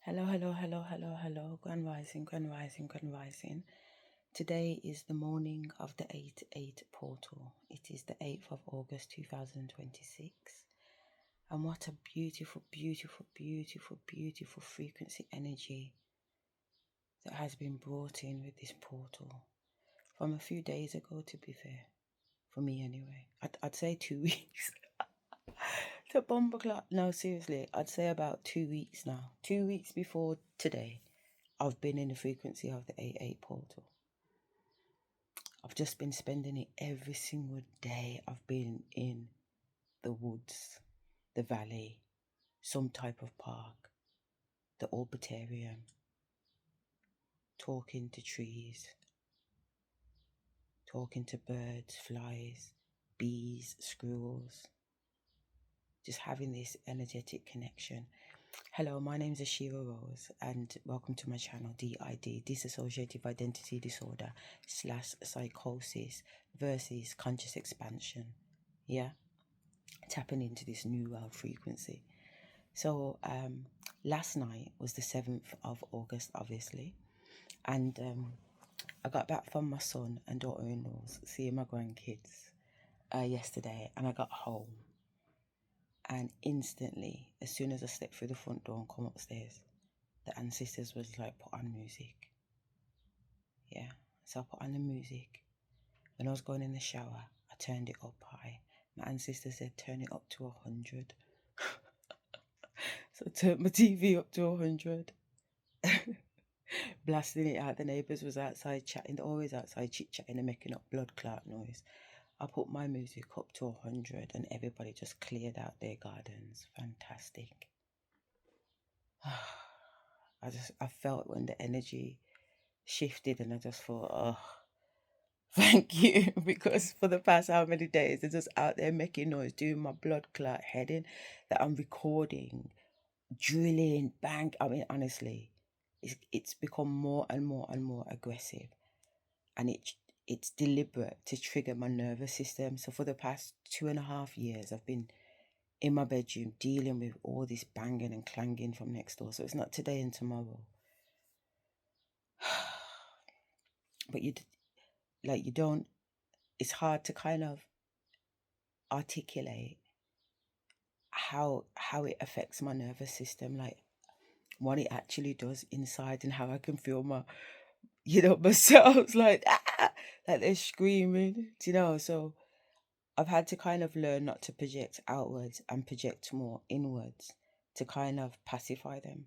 Hello, hello, hello, hello, hello. Grand rising, grand rising, grand rising. Today is the morning of the 8-8 portal. It is the 8th of August 2026. And what a beautiful, beautiful, beautiful, beautiful frequency energy that has been brought in with this portal from a few days ago, to be fair. For me, anyway. I'd say 2 weeks. The bomber clock. No, seriously, I'd say about 2 weeks now. 2 weeks before today, I've been in the frequency of the 8-8 portal. I've just been spending it every single day. I've been in the woods, the valley, some type of park, the orbitarium, talking to trees, talking to birds, flies, bees, squirrels, just having this energetic connection. Hello, my name is Asherah Rose and welcome to my channel, DID, Dissociative Identity Disorder / psychosis versus conscious expansion. Yeah, tapping into this new world frequency. So last night was the 7th of August, obviously, and I got back from my son and daughter-in-laws seeing my grandkids yesterday, and I got home. And instantly, as soon as I stepped through the front door and come upstairs, the ancestors was like, put on music. Yeah, so I put on the music. When I was going in the shower, I turned it up high. My ancestor said, turn it up to 100. So I turned my TV up to 100. Blasting it out. The neighbours was outside chatting. They're always outside chit-chatting and making up blood clot noise. I put my music up to 100 and everybody just cleared out their gardens. Fantastic. I felt when the energy shifted and I just thought, oh, thank you. Because for the past how many days they're just out there making noise, doing my blood clot heading that I'm recording, drilling, bang. I mean, honestly, it's become more and more and more aggressive, and it's deliberate to trigger my nervous system. So for the past 2.5 years, I've been in my bedroom dealing with all this banging and clanging from next door. So it's not today and tomorrow. But you don't, it's hard to kind of articulate how it affects my nervous system, like what it actually does inside, and how I can feel my myself like like they're screaming, so I've had to kind of learn not to project outwards and project more inwards to kind of pacify them,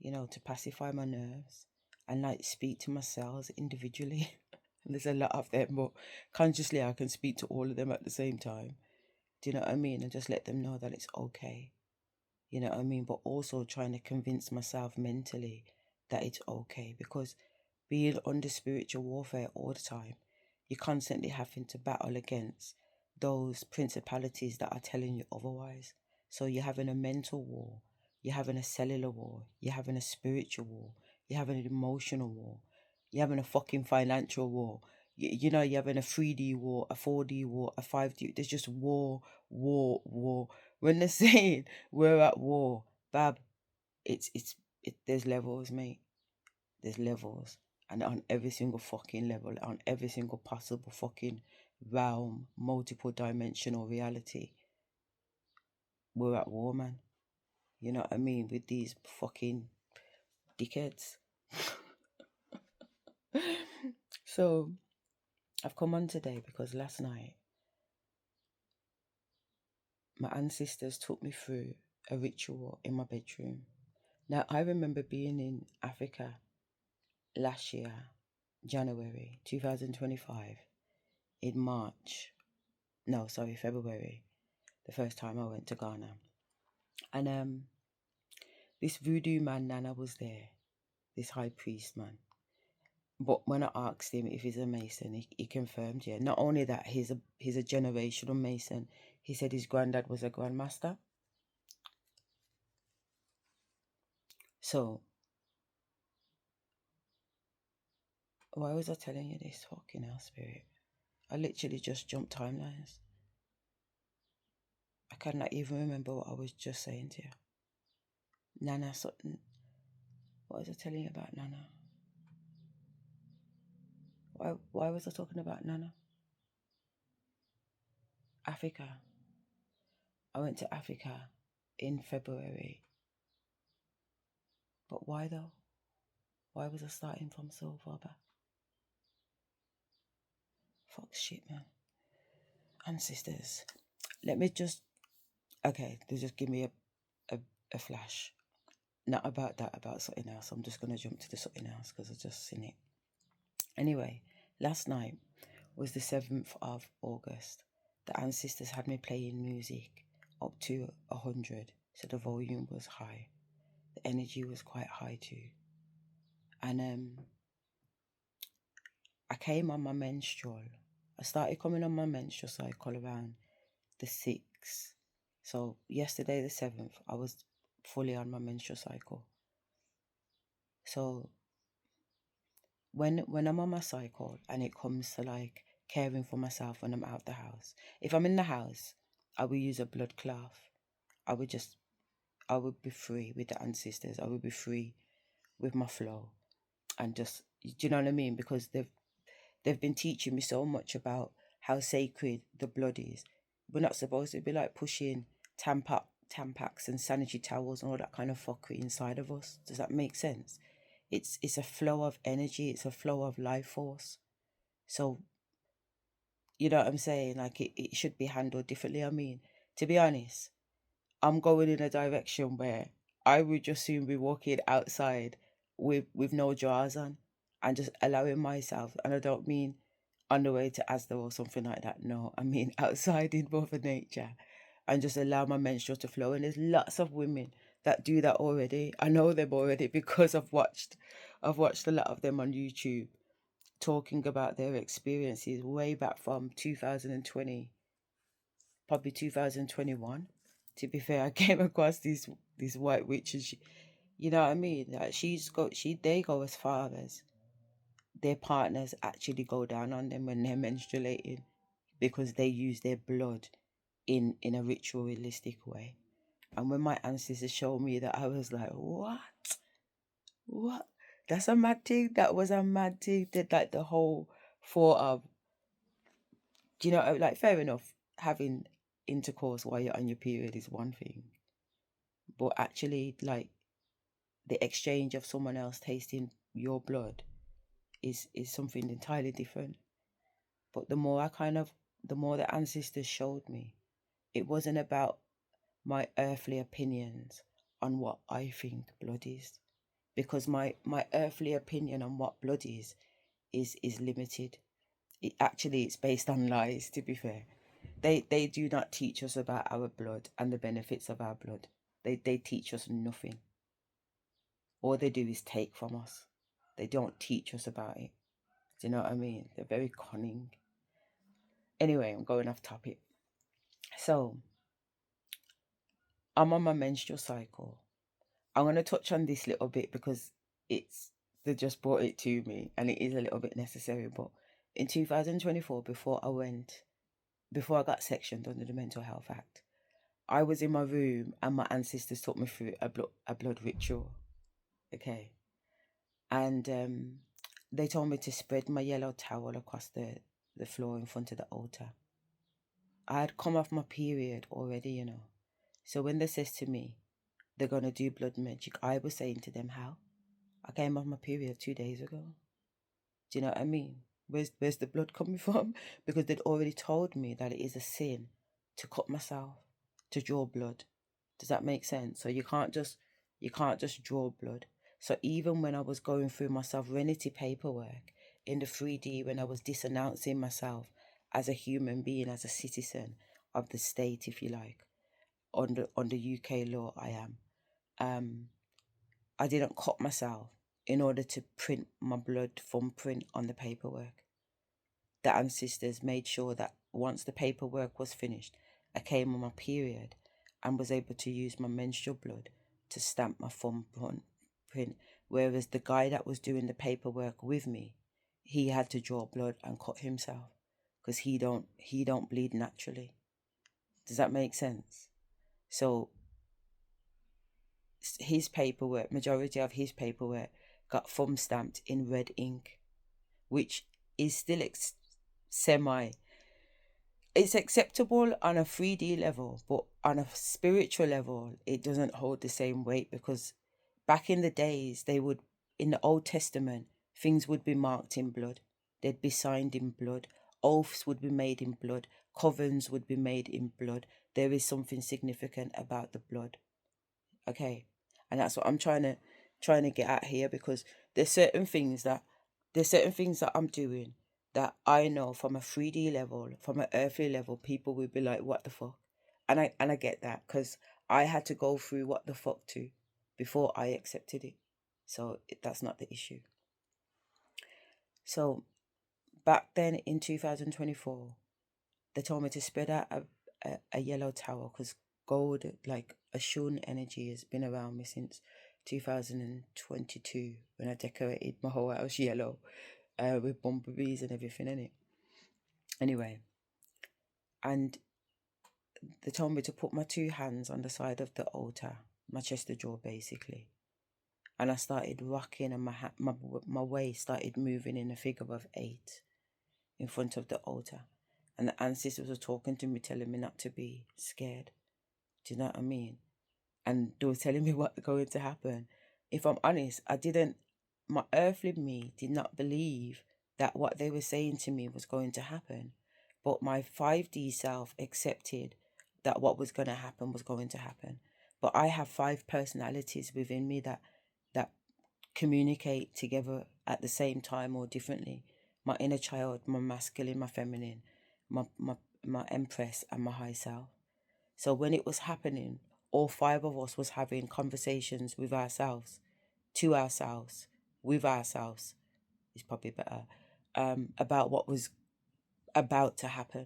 to pacify my nerves and like speak to my cells individually. And there's a lot of them, but consciously I can speak to all of them at the same time. Do you know what I mean? And just let them know that it's okay. You know what I mean? But also trying to convince myself mentally that it's okay, because being under spiritual warfare all the time, you're constantly having to battle against those principalities that are telling you otherwise. So you're having a mental war, you're having a cellular war, you're having a spiritual war, you're having an emotional war, you're having a fucking financial war. You're having a 3D war, a 4D war, a 5D. There's just war, war, war. When they're saying we're at war, Bab, there's levels, mate. There's levels. And on every single fucking level, on every single possible fucking realm, multiple dimensional reality, we're at war, man. You know what I mean? With these fucking dickheads. So, I've come on today because last night, my ancestors took me through a ritual in my bedroom. Now, I remember being in Africa last year, January 2025, in February, the first time I went to Ghana. And this voodoo man, Nana, was there, this high priest man. But when I asked him if he's a Mason, he confirmed, yeah. Not only that, he's a generational Mason. He said his granddad was a grandmaster. So, why was I telling you this? Fucking hell, spirit. I literally just jumped timelines. I cannot even remember what I was just saying to you. Nana something. What was I telling you about Nana? Why was I talking about Nana? Africa. I went to Africa in February. But why though? Why was I starting from so far back? Fuck shit, man. Ancestors. Let me just, okay, they just give me a flash. Not about that, about something else. I'm just going to jump to the something else because I've just seen it. Anyway, last night was the 7th of August. The ancestors had me playing music up to 100, so the volume was high. The energy was quite high too. And I came on my menstrual. I started coming on my menstrual cycle around the 6th. So yesterday, the 7th, I was fully on my menstrual cycle. So when I'm on my cycle and it comes to like caring for myself when I'm out the house, if I'm in the house, I will use a blood cloth. I would be free with the ancestors. I would be free with my flow, and just, do you know what I mean? Because they've been teaching me so much about how sacred the blood is. We're not supposed to be like pushing Tampax and sanitary towels and all that kind of fuckery inside of us. Does that make sense? It's a flow of energy. It's a flow of life force. So, you know what I'm saying? Like it should be handled differently. I mean, to be honest, I'm going in a direction where I would just soon be walking outside with no drawers on and just allowing myself, and I don't mean on the way to Asda or something like that. No, I mean outside in Mother Nature, and just allow my menstrual to flow. And there's lots of women that do that already. I know them already because I've watched a lot of them on YouTube talking about their experiences way back from 2020, probably 2021. To be fair, I came across these white witches. You know what I mean? Like they go as far as their partners actually go down on them when they're menstruating because they use their blood in a ritualistic way. And when my ancestors showed me that, I was like, what? What? That's a mad thing. That was a mad thing. That like the whole thought of, do you know, like fair enough, having intercourse while you're on your period is one thing, but actually like the exchange of someone else tasting your blood is something entirely different. But the more the ancestors showed me, it wasn't about my earthly opinions on what I think blood is, because my earthly opinion on what blood is limited. It's based on lies, to be fair. They do not teach us about our blood and the benefits of our blood. They teach us nothing. All they do is take from us. They don't teach us about it. Do you know what I mean? They're very cunning. Anyway, I'm going off topic. So, I'm on my menstrual cycle. I'm going to touch on this little bit because they just brought it to me and it is a little bit necessary. But in 2024, before I got sectioned under the Mental Health Act, I was in my room and my ancestors took me through a blood ritual. Okay. And they told me to spread my yellow towel across the floor in front of the altar. I had come off my period already, you know. So when they says to me, they're going to do blood magic, I was saying to them, how? I came off my period 2 days ago. Do you know what I mean? Where's the blood coming from? Because they'd already told me that it is a sin to cut myself, to draw blood. Does that make sense? So you can't just draw blood. So even when I was going through my sovereignty paperwork in the 3D, when I was disannouncing myself as a human being, as a citizen of the state, if you like, under UK law, I am. I didn't cut myself in order to print my blood thumbprint on the paperwork. The ancestors made sure that once the paperwork was finished, I came on my period and was able to use my menstrual blood to stamp my thumbprint. Whereas the guy that was doing the paperwork with me, he had to draw blood and cut himself because he don't bleed naturally. Does that make sense? So his paperwork, majority of his paperwork, got thumb stamped in red ink, which is still semi. It's acceptable on a 3D level, but on a spiritual level, it doesn't hold the same weight, because back in the days, in the Old Testament, things would be marked in blood. They'd be signed in blood. Oaths would be made in blood. Covenants would be made in blood. There is something significant about the blood. Okay. And that's what I'm trying to get at here, because there's certain things that I'm doing that I know from a 3D level, from an earthly level, people will be like, what the fuck? And I get that, because I had to go through what the fuck too before I accepted it. So that's not the issue. So back then in 2024, they told me to spread out a yellow towel, because gold, like a shun energy, has been around me since 2022, when I decorated my whole house yellow with bumblebees and everything in it. Anyway, and they told me to put my two hands on the side of the altar, my chest of jaw basically. And I started rocking, and my waist started moving in a figure of 8 in front of the altar. And the ancestors were talking to me, telling me not to be scared. Do you know what I mean? And they were telling me what's going to happen. If I'm honest, my earthly me did not believe that what they were saying to me was going to happen. But my 5D self accepted that what was going to happen was going to happen. But I have 5 personalities within me that communicate together at the same time or differently. My inner child, my masculine, my feminine, my empress, and my high self. So when it was happening, all 5 of us was having conversations with ourselves, to ourselves, with ourselves, is probably better, about what was about to happen,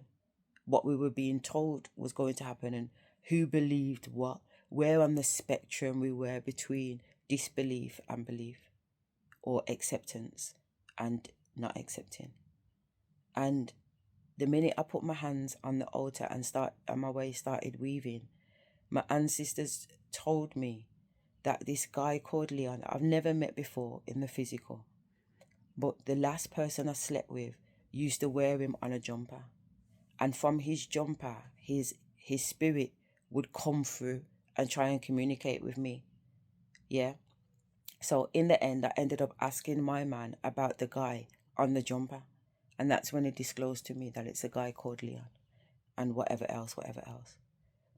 what we were being told was going to happen, and who believed what, where on the spectrum we were between disbelief and belief, or acceptance and not accepting. And the minute I put my hands on the altar and my waist started weaving, my ancestors told me that this guy called Leon, I've never met before in the physical, but the last person I slept with used to wear him on a jumper. And from his jumper, his spirit would come through and try and communicate with me. Yeah. So in the end, I ended up asking my man about the guy on the jumper. And that's when he disclosed to me that it's a guy called Leon, and whatever else.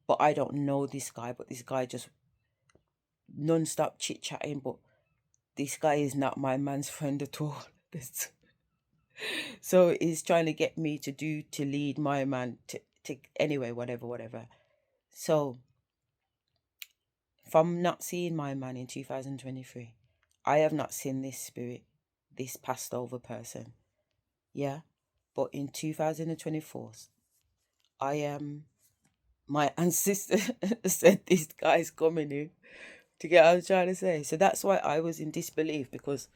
But I don't know this guy, but this guy just non-stop chit-chatting, but this guy is not my man's friend at all. So he's trying to get me to lead my man to anyway, whatever. So from not seeing my man in 2023, I have not seen this spirit, this passed over person. Yeah. But in 2024, I am, my ancestor said this guy's coming in to get what I was trying to say. So that's why I was in disbelief, because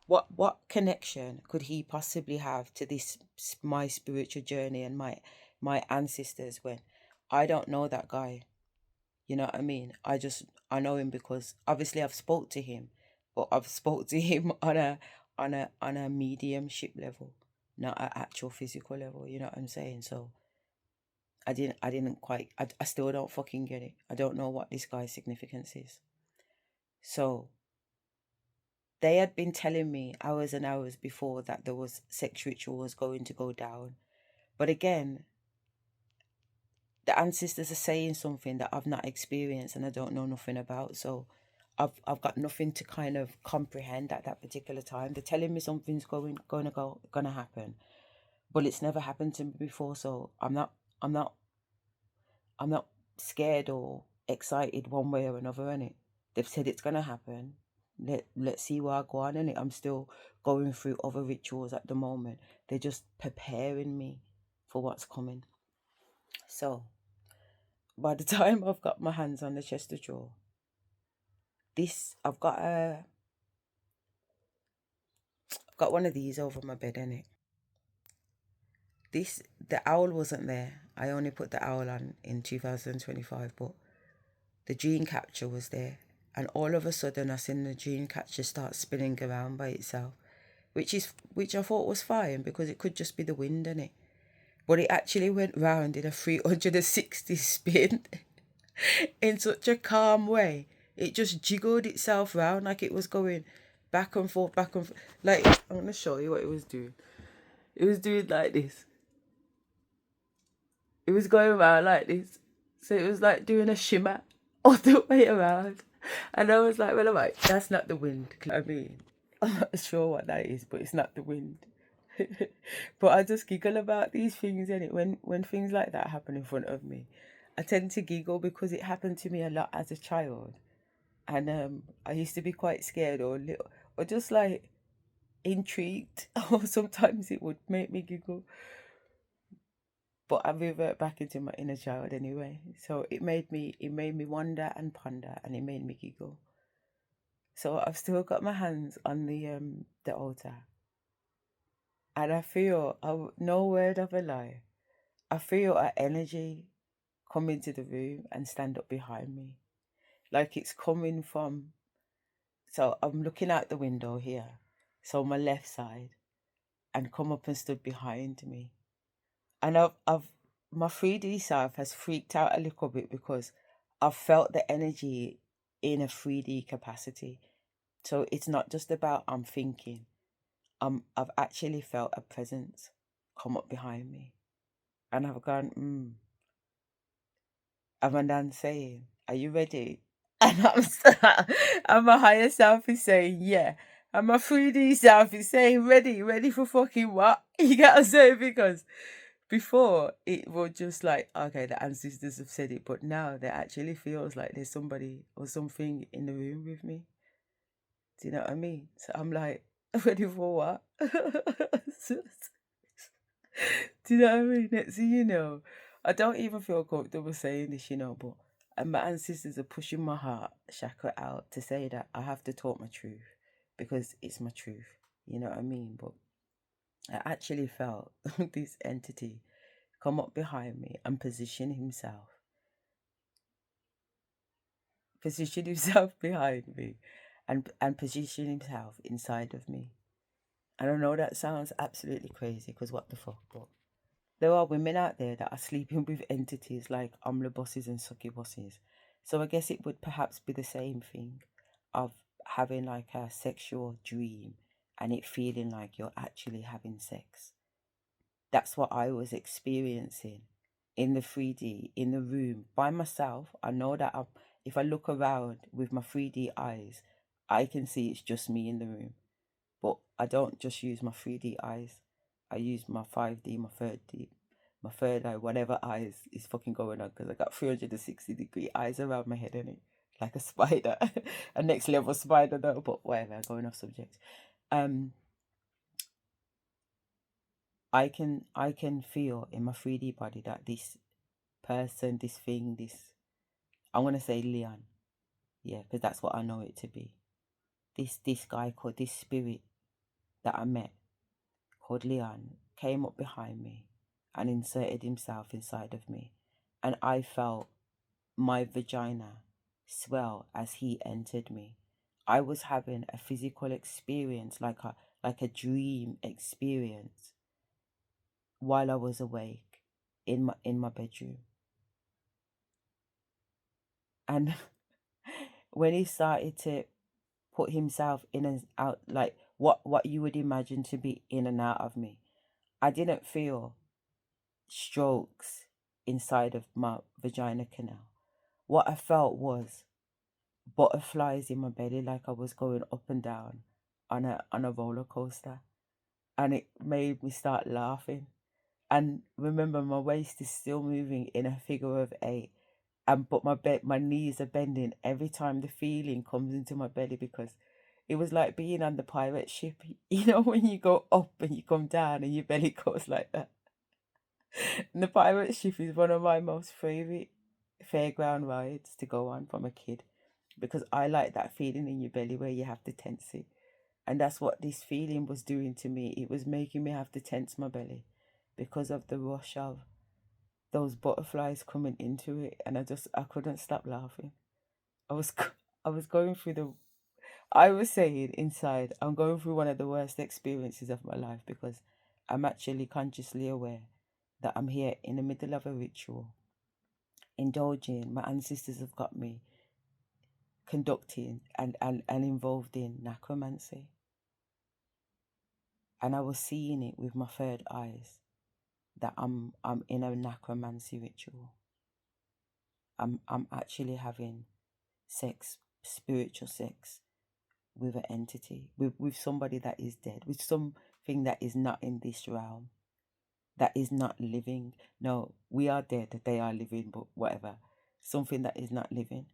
what connection could he possibly have to this, my spiritual journey and my ancestors, when I don't know that guy? You know what I mean? I know him because obviously I've spoke to him, but I've spoke to him on a mediumship level, not an actual physical level. You know what I'm saying? So I didn't quite. I still don't fucking get it. I don't know what this guy's significance is. So they had been telling me hours and hours before that there was sex rituals going to go down, but again, the ancestors are saying something that I've not experienced and I don't know nothing about. So I've got nothing to kind of comprehend at that particular time. They're telling me something's gonna happen, but it's never happened to me before. So I'm not scared or excited one way or another, innit? They've said it's gonna happen. Let's see where I go on, innit? I'm still going through other rituals at the moment. They're just preparing me for what's coming. So by the time I've got my hands on the chest of jaw, I've got one of these over my bed, innit? The owl wasn't there. I only put the owl on in 2025, but the gene capture was there, and all of a sudden I seen the dream catcher start spinning around by itself, which I thought was fine because it could just be the wind in it. But it actually went round in a 360 spin in such a calm way. It just jiggled itself round like it was going back and forth, back and forth. Like, I'm going to show you what it was doing. It was doing like this. It was going around like this. So it was like doing a shimmer all the way around. And I was like, well, all right, that's not the wind. I mean, I'm not sure what that is, but it's not the wind. But I just giggle about these things, and when things like that happen in front of me, I tend to giggle because it happened to me a lot as a child, and I used to be quite scared or little, or just like intrigued, or sometimes it would make me giggle. But I revert back into my inner child anyway. So it made me wonder and ponder, and it made me giggle. So I've still got my hands on the altar, and I feel no word of a lie. I feel an energy come into the room and stand up behind me, like it's coming from. So I'm looking out the window here, so my left side, and come up and stood behind me. And I've my 3D self has freaked out a little bit because I've felt the energy in a 3D capacity. So it's not just about I'm thinking. I've actually felt a presence come up behind me, and I've gone, and then saying, "Are you ready?" And and my higher self is saying, "Yeah." And my 3D self is saying, "Ready, ready for fucking what?" You gotta say, because before it was just like, okay, the ancestors have said it, but now there actually feels like there's somebody or something in the room with me. Do you know what I mean? So I'm like, ready for what? Do you know what I mean? Next thing you know, I don't even feel comfortable saying this, but and my ancestors are pushing my heart chakra out to say that I have to talk my truth because it's my truth. You know what I mean? But I actually felt this entity come up behind me and position himself behind me, and position himself inside of me. And I know that sounds absolutely crazy because what the fuck, but there are women out there that are sleeping with entities like omnibusses and succubusses. So I guess it would perhaps be the same thing of having like a sexual dream and it feeling like you're actually having sex. That's what I was experiencing in the 3D, in the room by myself. I know that if I look around with my 3D eyes, I can see it's just me in the room. But I don't just use my 3D eyes. I use my 5D, my third eye, whatever eyes is fucking going on, because I got 360-degree eyes around my head, innit? Like a spider. A next level spider though, but whatever, going off subject. Um I can feel in my 3D body that this person, this thing, this, I'm gonna say Leon, yeah, because that's what I know it to be. This guy called, this spirit that I met called Leon came up behind me and inserted himself inside of me, and I felt my vagina swell as he entered me. I was having a physical experience, like a dream experience, while I was awake in my bedroom. And when he started to put himself in and out, like what you would imagine to be in and out of me, I didn't feel strokes inside of my vagina canal. What I felt was butterflies in my belly, like I was going up and down on a roller coaster, and it made me start laughing. And remember, my waist is still moving in a figure of eight, and but my knees are bending every time the feeling comes into my belly, because it was like being on the pirate ship. When you go up and you come down and your belly goes like that. And the pirate ship is one of my most favorite fairground rides to go on from a kid, because I like that feeling in your belly where you have to tense it. And that's what this feeling was doing to me. It was making me have to tense my belly because of the rush of those butterflies coming into it, and I couldn't stop laughing. I was I was going through the I was saying inside, I'm going through one of the worst experiences of my life because I'm actually consciously aware that I'm here in the middle of a ritual, indulging. My ancestors have got me conducting and involved in necromancy. And I was seeing it with my third eyes that I'm in a necromancy ritual. I'm actually having sex, spiritual sex with an entity, with somebody that is dead, with something that is not in this realm, that is not living. No, we are dead, they are living, but whatever. Something that is not living.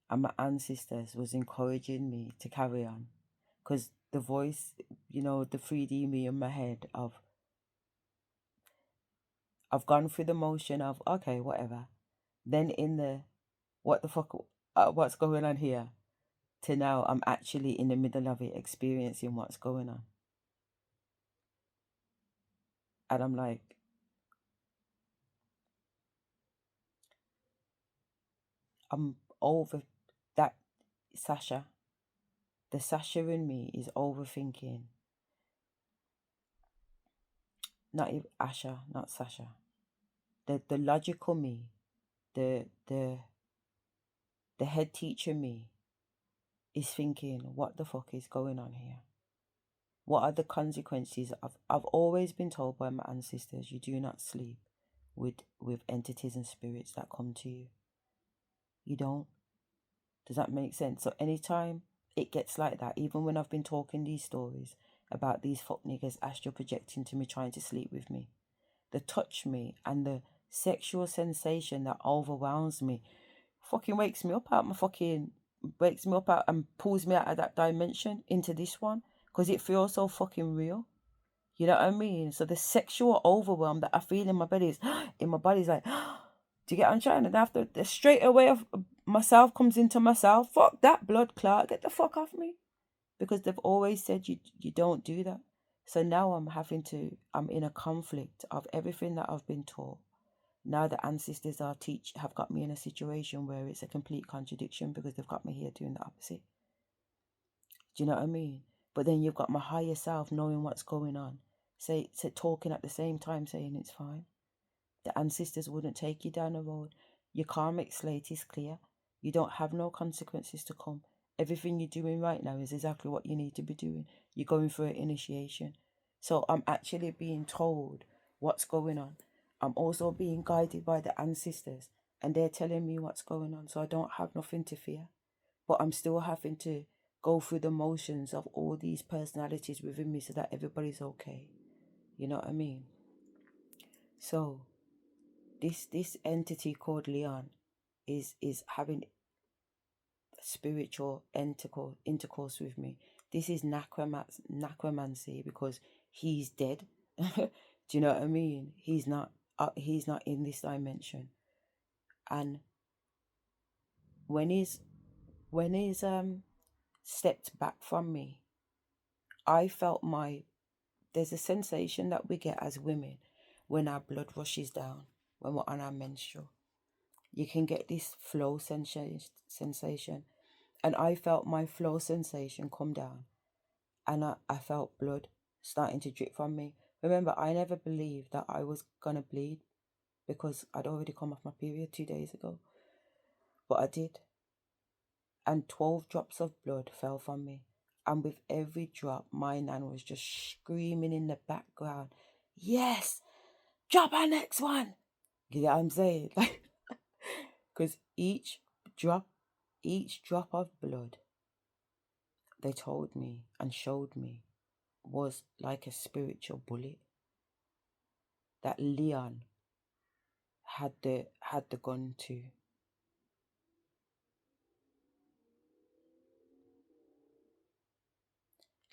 And my ancestors was encouraging me to carry on. Because the voice, the 3D me in my head of I've gone through the motion of okay, whatever. Then in the what the fuck, what's going on here? To now, I'm actually in the middle of it, experiencing what's going on, and I'm like, I'm over that Sasha. The Sasha in me is overthinking. Not even Asha, not Sasha. The logical me, the head teacher me is thinking, what the fuck is going on here? What are the consequences? I've always been told by my ancestors, you do not sleep with entities and spirits that come to you. You don't. Does that make sense? So anytime it gets like that, even when I've been talking these stories about these fuck niggas astral projecting to me, trying to sleep with me, the touch me and the sexual sensation that overwhelms me fucking wakes me up out and pulls me out of that dimension into this one because it feels so fucking real. You know what I mean? So the sexual overwhelm that I feel in my belly is in my body's like, do you get what I'm trying? And after the straight away of myself comes into myself, fuck that blood clot, get the fuck off me. Because they've always said you don't do that. So now I'm in a conflict of everything that I've been taught. Now the ancestors have got me in a situation where it's a complete contradiction because they've got me here doing the opposite. Do you know what I mean? But then you've got my higher self knowing what's going on, talking at the same time saying it's fine. The ancestors wouldn't take you down the road. Your karmic slate is clear. You don't have no consequences to come. Everything you're doing right now is exactly what you need to be doing. You're going for an initiation. So I'm actually being told what's going on. I'm also being guided by the ancestors and they're telling me what's going on. So I don't have nothing to fear. But I'm still having to go through the motions of all these personalities within me so that everybody's okay. You know what I mean? So this entity called Leon is having spiritual intercourse with me. This is necromancy because he's dead. Do you know what I mean? He's not in this dimension. And when he's stepped back from me, I felt there's a sensation that we get as women when our blood rushes down when we're on our menstrual. You can get this flow sensation. And I felt my flow sensation come down. And I felt blood starting to drip from me. Remember, I never believed that I was going to bleed because I'd already come off my period 2 days ago. But I did. And 12 drops of blood fell from me. And with every drop, my nan was just screaming in the background, yes, drop our next one. You get what I'm saying? Because each drop of blood, they told me and showed me, was like a spiritual bullet that Leon had the gun to.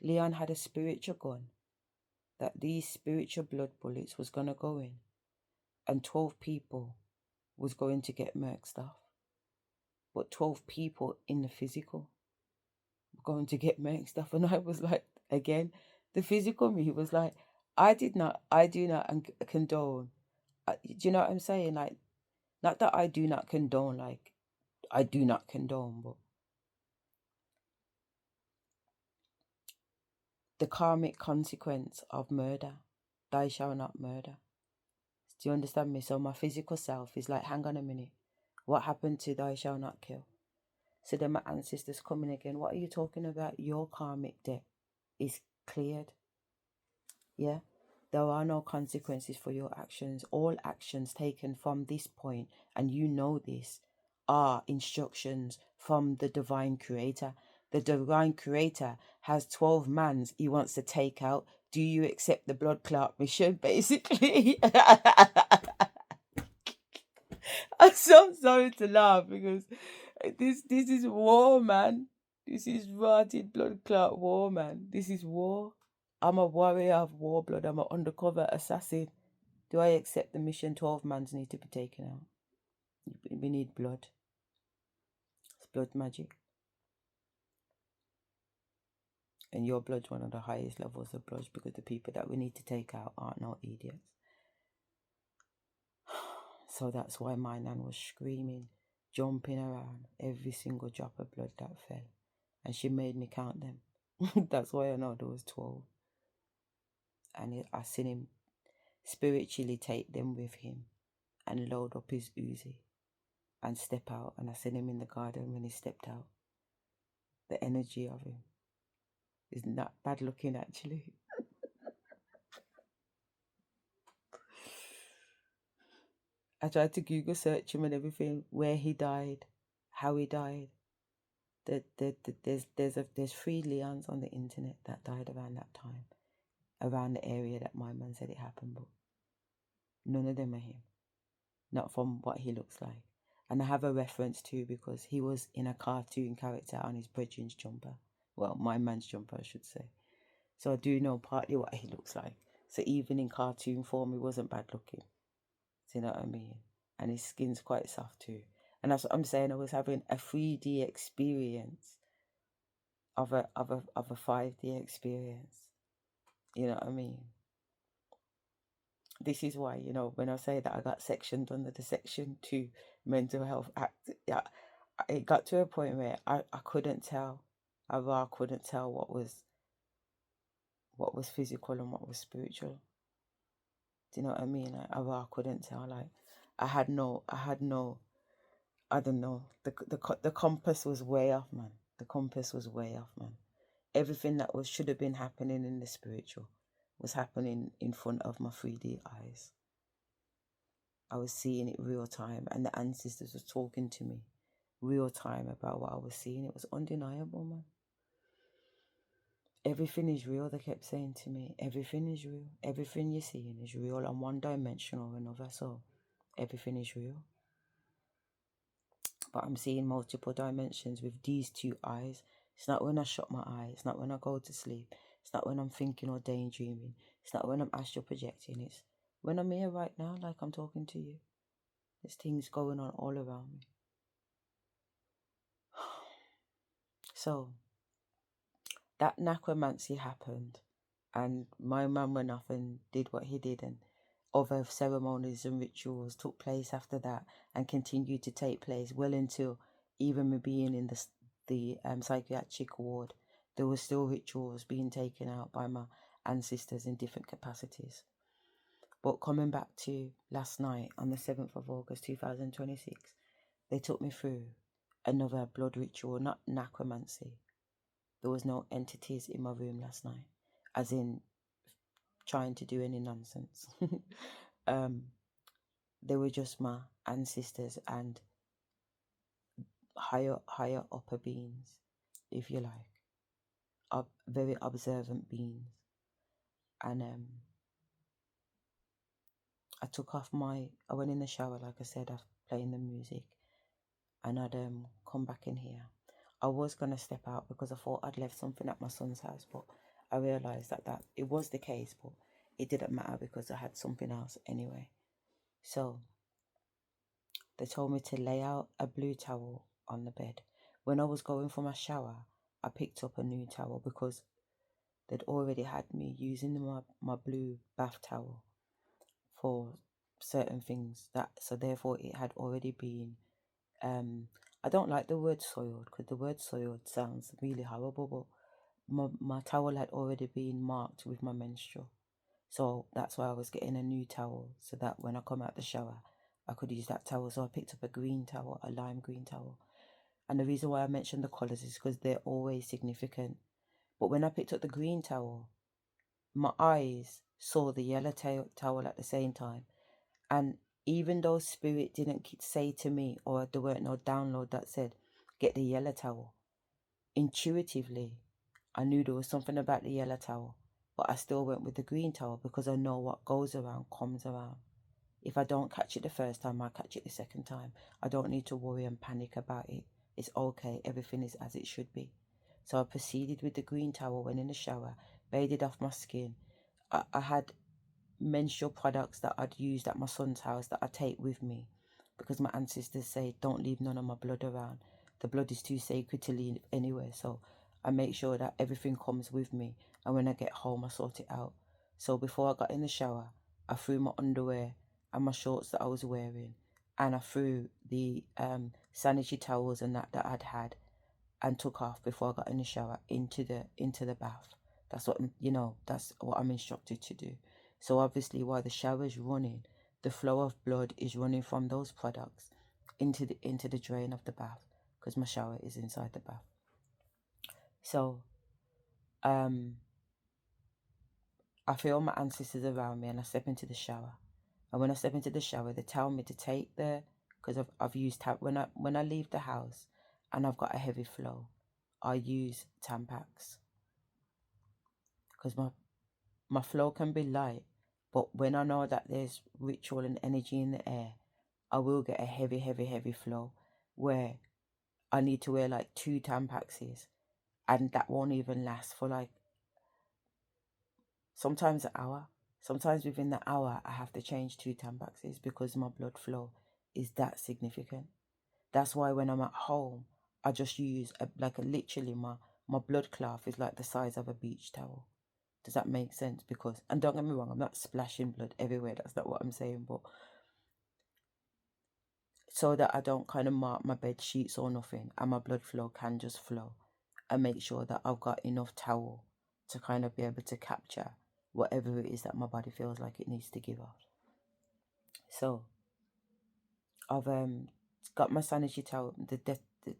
Leon had a spiritual gun that these spiritual blood bullets was gonna go in, and 12 people was going to get murked off. But 12 people in the physical were going to get murked off, and I was like, again, the physical me was like, I do not condone Do you know what I'm saying? Like, not that I do not condone, like, I do not condone, but the karmic consequence of murder, thou shalt not murder. Do you understand me? So my physical self is like, hang on a minute, what happened to thou shalt not kill? So then my ancestors come in again, what are you talking about? Your karmic debt is cleared. Yeah? There are no consequences for your actions. All actions taken from this point, and you know this, are instructions from the divine creator. The divine creator has 12 mans he wants to take out. Do you accept the blood clot mission, basically? I'm so sorry to laugh because this is war, man. This is rotted blood clot war, man. This is war. I'm a warrior of war blood. I'm an undercover assassin. Do I accept the mission? 12 mans need to be taken out. We need blood. It's blood magic. And your blood's one of the highest levels of blood because the people that we need to take out aren't no idiots. So that's why my nan was screaming, jumping around every single drop of blood that fell. And she made me count them. That's why I know there was 12. And I seen him spiritually take them with him and load up his Uzi and step out. And I seen him in the garden when he stepped out. The energy of him is not bad looking, actually. I tried to Google search him and everything, where he died, how he died. There's 3 Leons on the internet that died around that time, around the area that my man said it happened, but none of them are him, not from what he looks like. And I have a reference too because he was in a cartoon character on his brethren's jumper. Well, my man's jumper, I should say. So I do know partly what he looks like. So even in cartoon form, he wasn't bad looking. Do you know what I mean? And his skin's quite soft too. And that's what I'm saying. I was having a 3D experience of a 5D experience. You know what I mean? This is why, when I say that I got sectioned under the Section 2 Mental Health Act, yeah, it got to a point where I couldn't tell. I couldn't tell what was physical and what was spiritual. Do you know what I mean? I couldn't tell. Like, I had no, I don't know. The compass was way off, man. The compass was way off, man. Everything that should have been happening in the spiritual was happening in front of my 3D eyes. I was seeing it real time, and the ancestors were talking to me real time about what I was seeing. It was undeniable, man. Everything is real, they kept saying to me. Everything is real. Everything you're seeing is real on one dimension or another. So everything is real. But I'm seeing multiple dimensions with these 2 eyes. It's not when I shut my eyes. It's not when I go to sleep. It's not when I'm thinking or daydreaming. It's not when I'm astral projecting. It's when I'm here right now, like I'm talking to you. There's things going on all around me. So that necromancy happened, and my man went off and did what he did, and other ceremonies and rituals took place after that and continued to take place well until even me being in the psychiatric ward. There were still rituals being taken out by my ancestors in different capacities. But coming back to last night on the 7th of August 2026, they took me through another blood ritual, not necromancy. There was no entities in my room last night, as in trying to do any nonsense. They were just my ancestors and higher upper beings, if you like, very observant beings. And I went in the shower, like I said, after playing the music, and I'd come back in here. I was gonna step out because I thought I'd left something at my son's house, but I realised that it was the case, but it didn't matter because I had something else anyway. So they told me to lay out a blue towel on the bed. When I was going for my shower, I picked up a new towel because they'd already had me using my blue bath towel for certain things that, so therefore it had already been, I don't like the word soiled because the word soiled sounds really horrible, but my towel had already been marked with my menstrual. So that's why I was getting a new towel so that when I come out the shower, I could use that towel. So I picked up a green towel, a lime green towel. And the reason why I mentioned the colours is because they're always significant. But when I picked up the green towel, my eyes saw the yellow towel at the same time. And even though spirit didn't say to me, or there weren't no download that said, get the yellow towel, intuitively, I knew there was something about the yellow towel, but I still went with the green towel because I know what goes around comes around. If I don't catch it the first time, I catch it the second time. I don't need to worry and panic about it. It's okay. Everything is as it should be. So I proceeded with the green towel, went in the shower, bathed off my skin. I had menstrual products that I'd used at my son's house that I take with me because my ancestors say don't leave none of my blood around. The blood is too sacred to leave anywhere. So I make sure that everything comes with me, and when I get home I sort it out. So before I got in the shower, I threw my underwear and my shorts that I was wearing, and I threw the sanitary towels and that I'd had and took off before I got in the shower into the bath. That's what, that's what I'm instructed to do. So obviously while the shower is running, the flow of blood is running from those products into the drain of the bath because my shower is inside the bath. So I feel my ancestors around me and I step into the shower. And when I step into the shower, they tell me to take because I've used when I leave the house and I've got a heavy flow, I use Tampax because my flow can be light, but when I know that there's ritual and energy in the air, I will get a heavy flow where I need to wear like 2 Tampaxes, and that won't even last for like sometimes an hour. Sometimes within the hour, I have to change 2 Tampaxes because my blood flow is that significant. That's why when I'm at home, I just use literally my blood cloth is like the size of a beach towel. Does that make sense? Because, and don't get me wrong, I'm not splashing blood everywhere. That's not what I'm saying. But so that I don't kind of mark my bed sheets or nothing, and my blood flow can just flow, and make sure that I've got enough towel to kind of be able to capture whatever it is that my body feels like it needs to give off. So I've got my sanitary towel.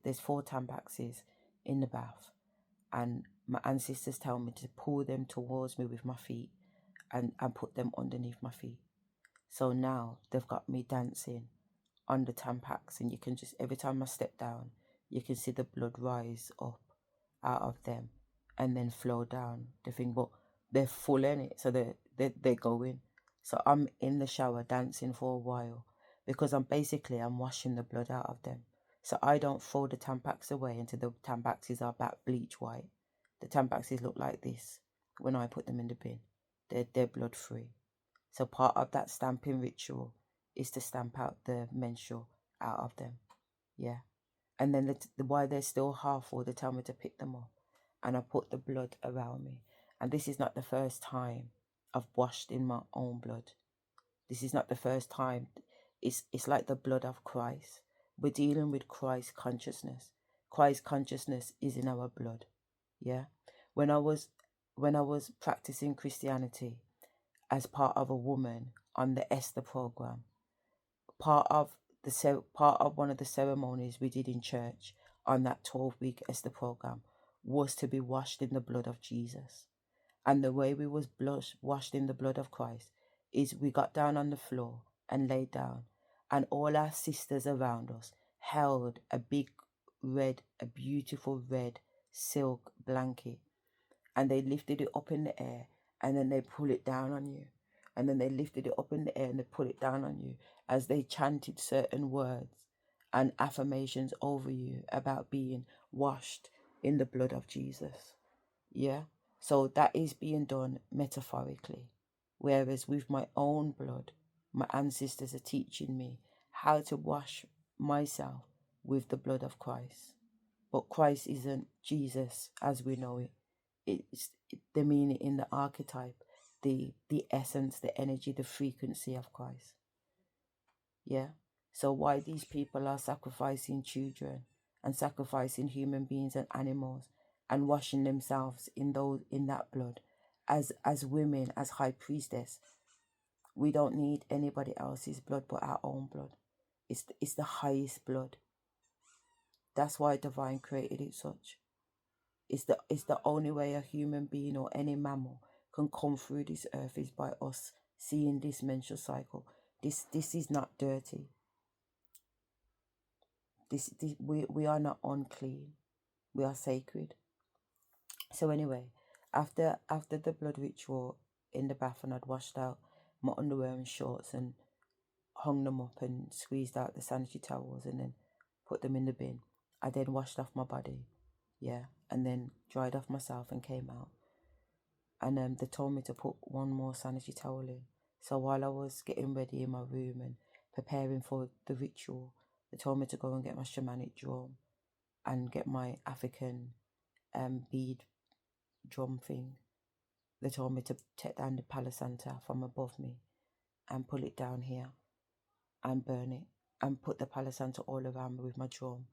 There's 4 Tampaxes in the bath, and my ancestors tell me to pull them towards me with my feet and put them underneath my feet. So now they've got me dancing on the Tampax, and you can just, every time I step down, you can see the blood rise up out of them and then flow down the thing. But they're full in it, so they're going. So I'm in the shower dancing for a while because I'm washing the blood out of them. So I don't throw the Tampax away until the Tampaxes are back bleach white. The Tampaxes look like this when I put them in the bin. They're blood free. So part of that stamping ritual is to stamp out the menstrual out of them. Yeah. And then while they're still half full, they tell me to pick them up. And I put the blood around me. And this is not the first time I've washed in my own blood. This is not the first time. It's like the blood of Christ. We're dealing with Christ consciousness. Christ consciousness is in our blood. Yeah. When I was practicing Christianity as part of a woman on the Esther program, part of one of the ceremonies we did in church on that 12-week Esther program was to be washed in the blood of Jesus. And the way we was washed in the blood of Christ is we got down on the floor and laid down, and all our sisters around us held a beautiful red silk blanket, and they lifted it up in the air, and then they pull it down on you, and then they lifted it up in the air and they put it down on you as they chanted certain words and affirmations over you about being washed in the blood of Jesus. Yeah. So that is being done metaphorically. Whereas with my own blood, my ancestors are teaching me how to wash myself with the blood of Christ. But Christ isn't Jesus as we know it. It's the meaning in the archetype, the essence, the energy, the frequency of Christ. Yeah. So why these people are sacrificing children and sacrificing human beings and animals and washing themselves in that blood as women, as high priestess. We don't need anybody else's blood but our own blood. It's the highest blood. That's why divine created it such. It's the only way a human being or any mammal can come through this earth is by us seeing this menstrual cycle. This is not dirty. This we are not unclean. We are sacred. So anyway, after the blood ritual in the bath, and I'd washed out my underwear and shorts and hung them up and squeezed out the sanitary towels and then put them in the bin. I then washed off my body, yeah, and then dried off myself and came out. And they told me to put one more sanitary towel in. So while I was getting ready in my room and preparing for the ritual, they told me to go and get my shamanic drum and get my African bead drum thing. They told me to take down the Palo Santa from above me and pull it down here and burn it and put the Palo Santa all around me with my drum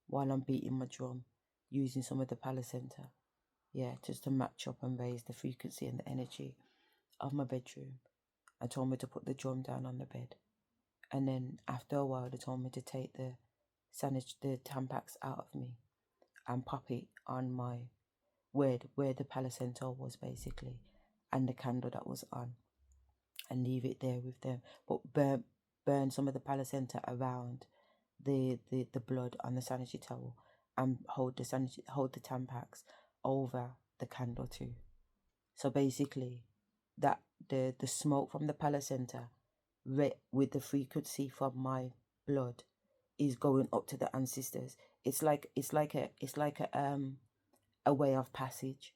while I'm beating my drum using some of the Palo Santa. Yeah, just to match up and raise the frequency and the energy of my bedroom. I told me to put the drum down on the bed. And then after a while, they told me to take the Tampax out of me and pop it on my where the Palo Santo was basically, and the candle that was on, and leave it there with them. But burn some of the Palo Santo around the blood on the sanitary towel, and hold the Tampax over the candle too. So basically, that the smoke from the Palo Santo with the frequency from my blood is going up to the ancestors. It's like a way of passage.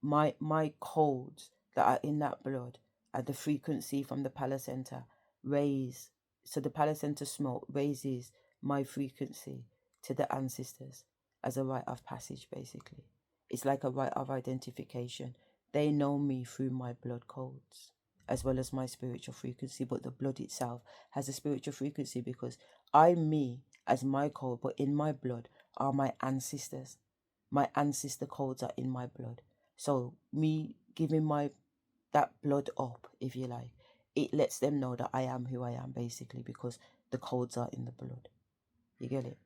My codes that are in that blood at the frequency from the Palo Santo raise, so the Palo Santo smoke raises my frequency to the ancestors as a rite of passage. Basically, it's like a rite of identification. They know me through my blood codes as well as my spiritual frequency, but the blood itself has a spiritual frequency because I'm me as my code, but in my blood are my ancestors. My ancestor codes are in my blood. So me giving my that blood up, if you like, it lets them know that I am who I am basically because the codes are in the blood. You get it?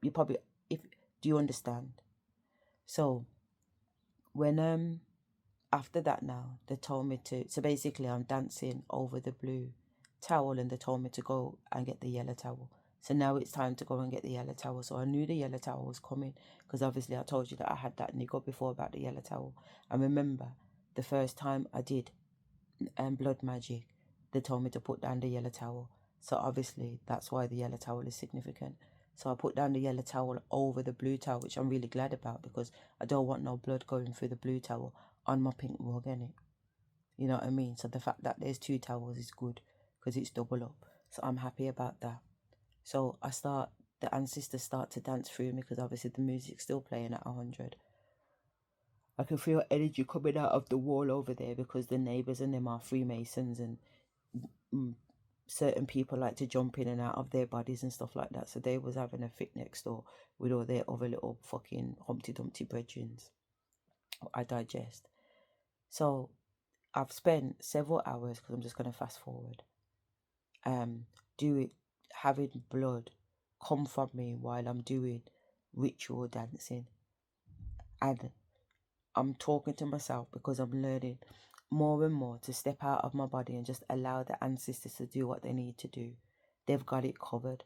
You probably, if do you understand? So when after that now they told me to, so basically I'm dancing over the blue towel and they told me to go and get the yellow towel. So now it's time to go and get the yellow towel. So I knew the yellow towel was coming because obviously I told you that I had that niggle before about the yellow towel. I remember the first time I did blood magic, they told me to put down the yellow towel. So obviously that's why the yellow towel is significant. So I put down the yellow towel over the blue towel, which I'm really glad about because I don't want no blood going through the blue towel on my pink rug, innit? You know what I mean? So the fact that there's two towels is good because it's double up. So I'm happy about that. So the ancestors start to dance through me because obviously the music's still playing at 100. I can feel energy coming out of the wall over there because the neighbours and them are Freemasons, and certain people like to jump in and out of their bodies and stuff like that. So they was having a fit next door with all their other little fucking Humpty Dumpty brethrens. I digest. So I've spent several hours, because I'm just going to fast forward, do it, having blood come from me while I'm doing ritual dancing. And I'm talking to myself because I'm learning more and more to step out of my body and just allow the ancestors to do what they need to do. They've got it covered.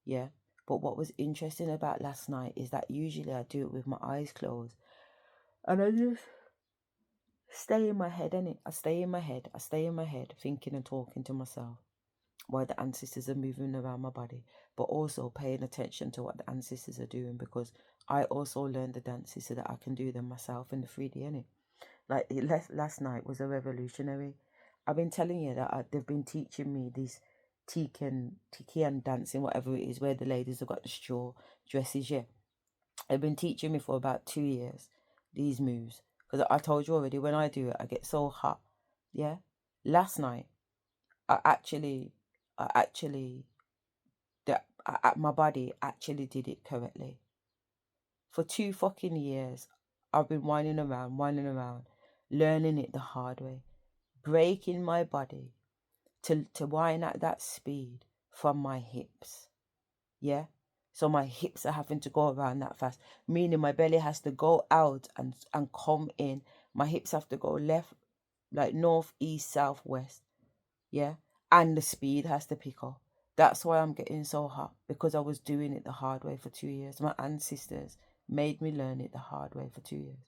Yeah. But what was interesting about last night is that usually I do it with my eyes closed. And I just stay in my head, innit? I stay in my head, thinking and talking to myself while the ancestors are moving around my body, but also paying attention to what the ancestors are doing because I also learned the dances so that I can do them myself in the 3D, innit? Like last night was a revolutionary. I've been telling you that they've been teaching me this Tikian dancing, whatever it is, where the ladies have got the straw dresses, yeah. They've been teaching me for about 2 years, these moves. Because I told you already, when I do it, I get so hot. Yeah. Last night, I actually, I actually, my body actually did it correctly. For 2 fucking years, I've been whining around, learning it the hard way, breaking my body to whine at that speed from my hips. Yeah. So my hips are having to go around that fast, meaning my belly has to go out and come in. My hips have to go left, like north, east, south, west. Yeah. And the speed has to pick up. That's why I'm getting so hot, because I was doing it the hard way for 2 years. My ancestors made me learn it the hard way for 2 years.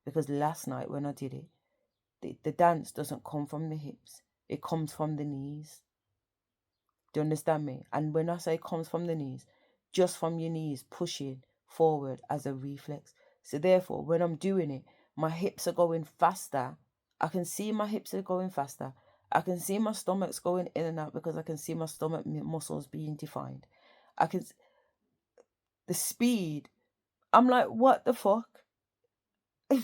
Because last night when I did it, the dance doesn't come from the hips, it comes from the knees. Do you understand me? And when I say comes from the knees, just from your knees pushing forward as a reflex. So therefore, when I'm doing it, my hips are going faster. I can see my hips are going faster. I can see my stomach's going in and out because I can see my stomach muscles being defined. I can, the speed. I'm like, what the fuck? Do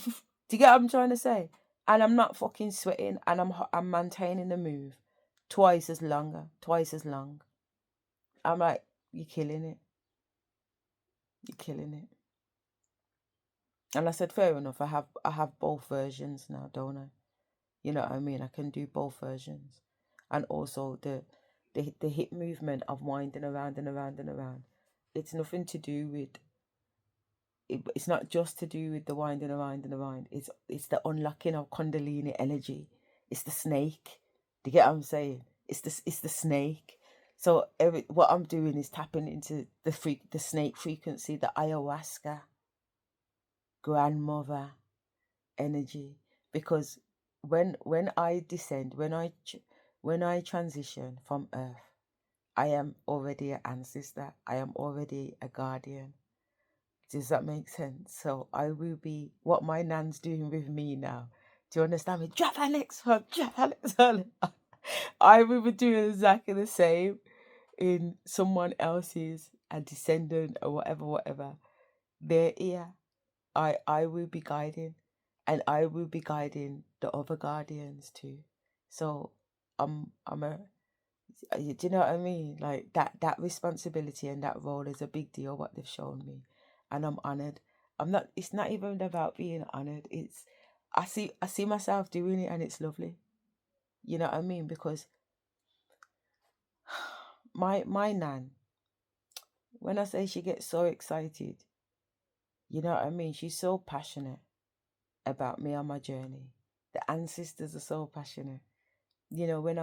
you get what I'm trying to say? And I'm not fucking sweating, and I'm maintaining the move twice as long. I'm like, you're killing it. You're killing it. And I said, fair enough. I have both versions now, don't I? You know what I mean? I can do both versions, and also the hip movement of winding around and around and around. It's nothing to do with. It's not just to do with the winding around and around. It's the unlocking of Kundalini energy. It's the snake. Do you get what I'm saying? It's the snake. So what I'm doing is tapping into the snake frequency, the ayahuasca grandmother energy, because when I descend, when I transition from earth, I am already an ancestor, I am already a guardian. Does that make sense? So I will be what my nan's doing with me now. Do you understand me? Drop Alex hug, drop Alex hug. I will be doing exactly the same in someone else's, a descendant or whatever. They're here. I will be guiding, and I will be guiding the other guardians too. So I'm a do you know what I mean? Like that responsibility and that role is a big deal, what they've shown me, and I'm honored. I'm not. It's not even about being honored. It's I see myself doing it, and it's lovely. You know what I mean? Because my nan, when I say she gets so excited, you know what I mean? She's so passionate about me on my journey. The ancestors are so passionate. You know, when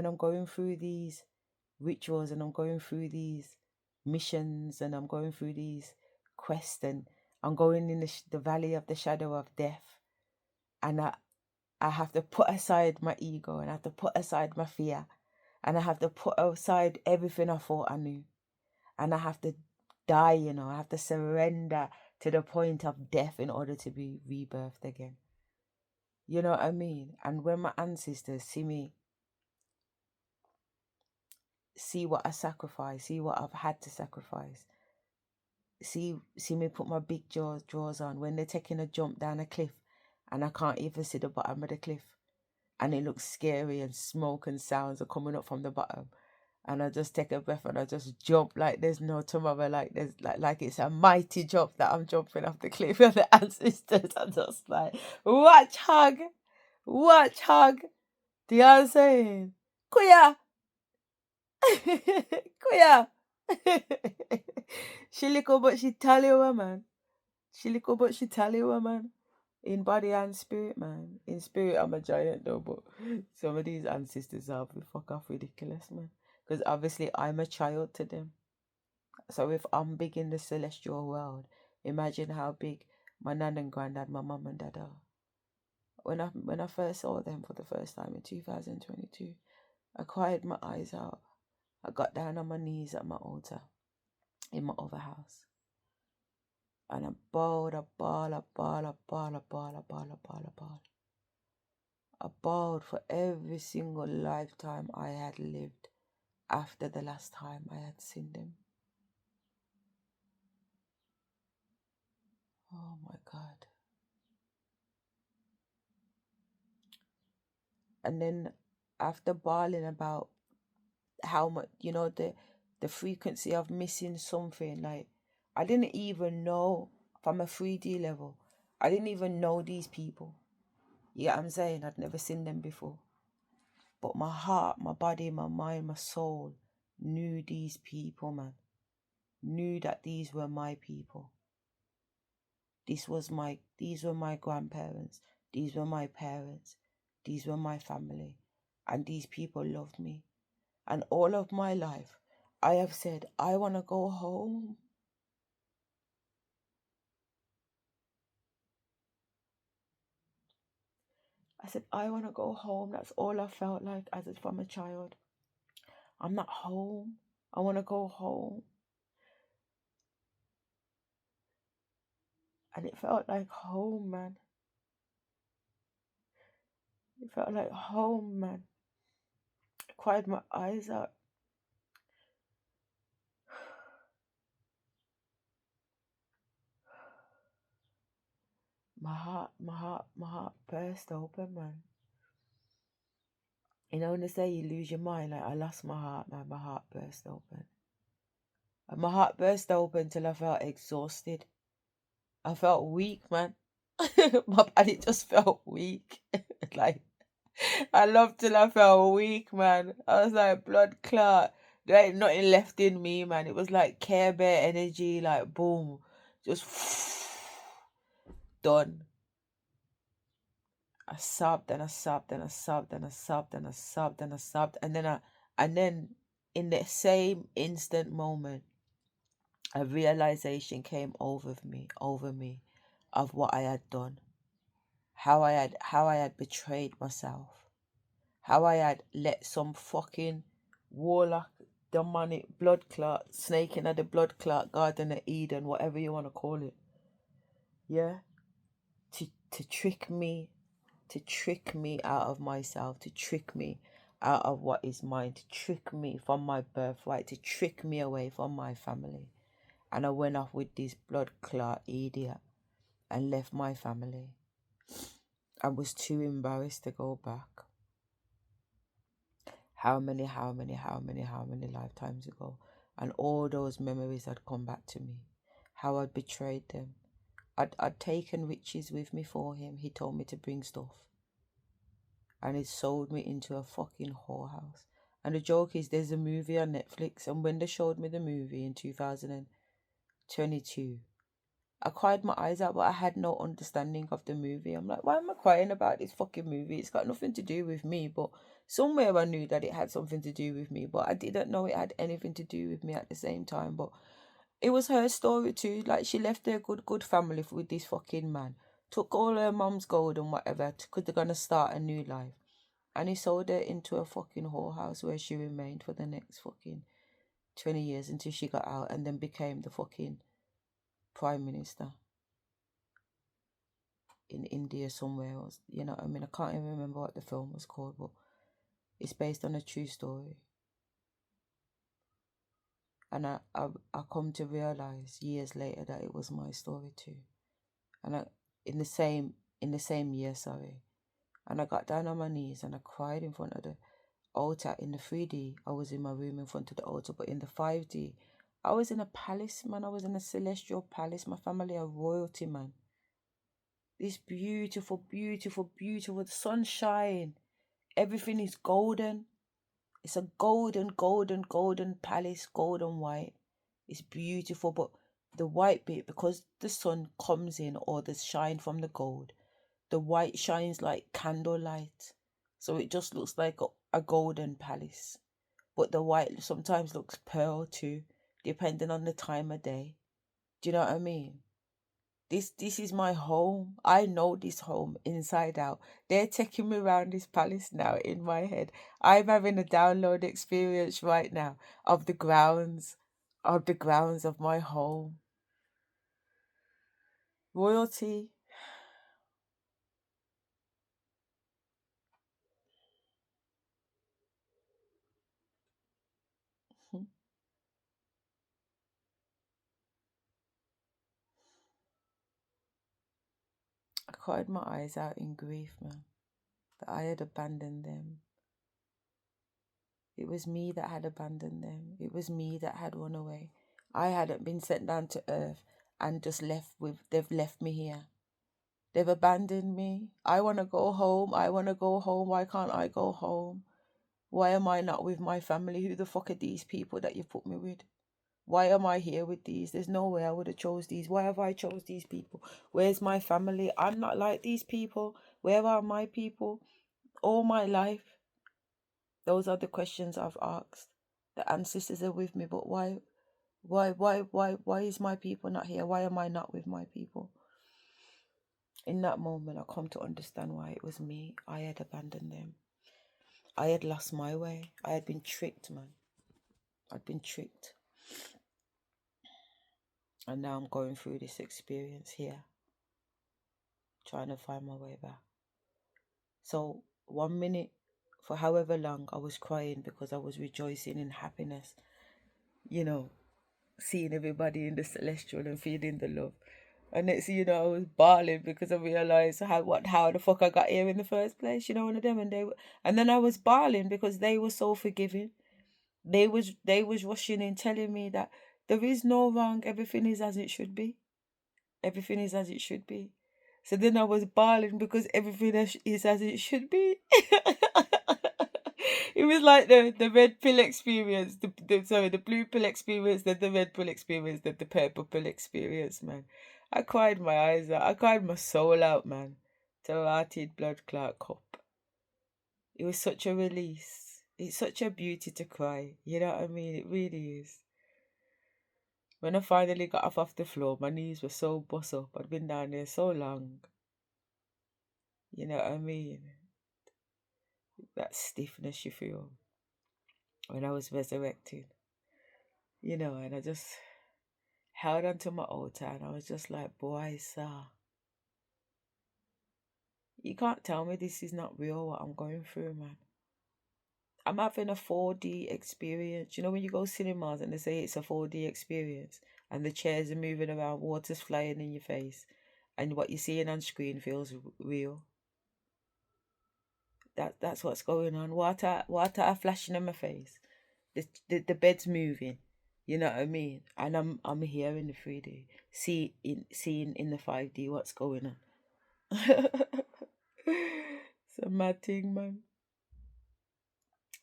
I'm going through these rituals, and I'm going through these missions, and I'm going through these quests, and I'm going in the valley of the shadow of death, and I have to put aside my ego, and I have to put aside my fear, and I have to put aside everything I thought I knew, and I have to die, I have to surrender to the point of death in order to be rebirthed again. You know what I mean? And when my ancestors see what I sacrifice, see what I've had to sacrifice, see me put my big drawers on when they're taking a jump down a cliff, and I can't even see the bottom of the cliff, and it looks scary, and smoke and sounds are coming up from the bottom, and I just take a breath, and I just jump like there's no tomorrow, like there's like it's a mighty jump that I'm jumping off the cliff, and the ancestors are just like, watch hug. Do you know what I'm saying? Kuya, kuya. She little but she tell you, man. She little but she tell you, man. In body and spirit, man. In spirit, I'm a giant though, but some of these ancestors are fuck off ridiculous, man. Because obviously I'm a child to them. So if I'm big in the celestial world, imagine how big my nan and granddad, my mum and dad are. When I first saw them for the first time in 2022, I cried my eyes out. I got down on my knees at my altar in my other house. And I bawled, I bawled, I bawled, I bawled, I bawled, I bawled, I bawled, I bawled. I bawled for every single lifetime I had lived after the last time I had seen them. Oh my God. And then after bawling about how much, the frequency of missing something. Like, I didn't even know from a 3D level. I didn't even know these people. You get what I'm saying? I'd never seen them before. But my heart, my body, my mind, my soul knew these people, man. Knew that these were my people. These were my grandparents. These were my parents. These were my family. And these people loved me. And all of my life, I have said, I want to go home. I said, I want to go home. That's all I felt like from a child. I'm not home. I want to go home. And it felt like home, man. It felt like home, man. I cried my eyes out. My heart burst open, man. You know when they say you lose your mind, like I lost my heart, man. My heart burst open. And my heart burst open till I felt exhausted. I felt weak, man. My body just felt weak. Like, I loved till I felt weak, man. I was like, blood clot. There ain't nothing left in me, man. It was like Care Bear energy, like boom. Just done. I sobbed and I sobbed and I sobbed and I sobbed and I sobbed and I sobbed. And then in the same instant moment, a realization came over me, of what I had done. How I had betrayed myself. How I had let some fucking warlock, demonic blood clot, snake in the blood clot, Garden of Eden, whatever you want to call it. Yeah? To trick me, out of myself, to trick me out of what is mine, to trick me from my birthright, to trick me away from my family. And I went off with this blood clot idiot and left my family. I was too embarrassed to go back. How many lifetimes ago? And all those memories had come back to me. How I'd betrayed them. I'd taken riches with me for him. He told me to bring stuff. And it sold me into a fucking whorehouse. And the joke is, there's a movie on Netflix, and when they showed me the movie in 2022, I cried my eyes out, but I had no understanding of the movie. I'm like, why am I crying about this fucking movie? It's got nothing to do with me, but somewhere I knew that it had something to do with me, but I didn't know it had anything to do with me at the same time. But it was her story too. Like, she left her good family with this fucking man, took all her mom's gold and whatever, because they're gonna start a new life. And he sold her into a fucking whorehouse where she remained for the next fucking 20 years until she got out and then became the fucking prime minister in India somewhere else. You know what I mean? I can't even remember what the film was called, but it's based on a true story. And I come to realize years later that it was my story too. And in the same year, sorry. And I got down on my knees and I cried in front of the altar. In the 3D, I was in my room in front of the altar, but in the 5D, I was in a palace, man. I was in a celestial palace. My family are royalty, man. This beautiful, beautiful, beautiful sunshine. Everything is golden. It's a golden palace, golden white. It's beautiful, but the white bit, because the sun comes in or the shine from the gold, the white shines like candlelight. So it just looks like a golden palace. But the white sometimes looks pearl too, depending on the time of day. Do you know what I mean? This is my home. I know this home inside out. They're taking me around this palace now in my head. I'm having a download experience right now of the grounds, of my home. Royalty. I cried my eyes out in grief, man, that I had abandoned them. It was me that had abandoned them. It was me that had run away. I hadn't been sent down to earth and just they've left me here. They've abandoned me. I want to go home. I want to go home. Why can't I go home? Why am I not with my family? Who the fuck are these people that you put me with? Why am I here with these? There's no way I would have chose these. Why have I chose these people? Where's my family? I'm not like these people. Where are my people? All my life. Those are the questions I've asked. The ancestors are with me, but why is my people not here? Why am I not with my people? In that moment, I come to understand why it was me. I had abandoned them. I had lost my way. I had been tricked, man. I'd been tricked. And now I'm going through this experience here, trying to find my way back. So 1 minute, for however long, I was crying because I was rejoicing in happiness, seeing everybody in the celestial and feeling the love. And next thing you know, I was bawling because I realized how the fuck I got here in the first place, one of them. And then I was bawling because they were so forgiving. They was rushing in telling me that there is no wrong, everything is as it should be. Everything is as it should be. So then I was bawling because everything is as it should be. It was like the red pill experience, the blue pill experience, then the red pill experience, then the purple pill experience, man. I cried my eyes out. I cried my soul out, man. To a hearted blood clot cup. It was such a release. It's such a beauty to cry. You know what I mean? It really is. When I finally got off the floor, my knees were so bust up. I'd been down there so long. You know what I mean? That stiffness you feel when I was resurrected. And I just held onto my altar and I was just like, boy, sir, you can't tell me this is not real what I'm going through, man. I'm having a 4D experience. When you go cinemas and they say it's a 4D experience and the chairs are moving around, water's flying in your face, and what you're seeing on screen feels real. That's what's going on. Water are flashing in my face. The bed's moving. You know what I mean? And I'm here in the 3D, seeing in the 5D what's going on. It's a mad thing, man.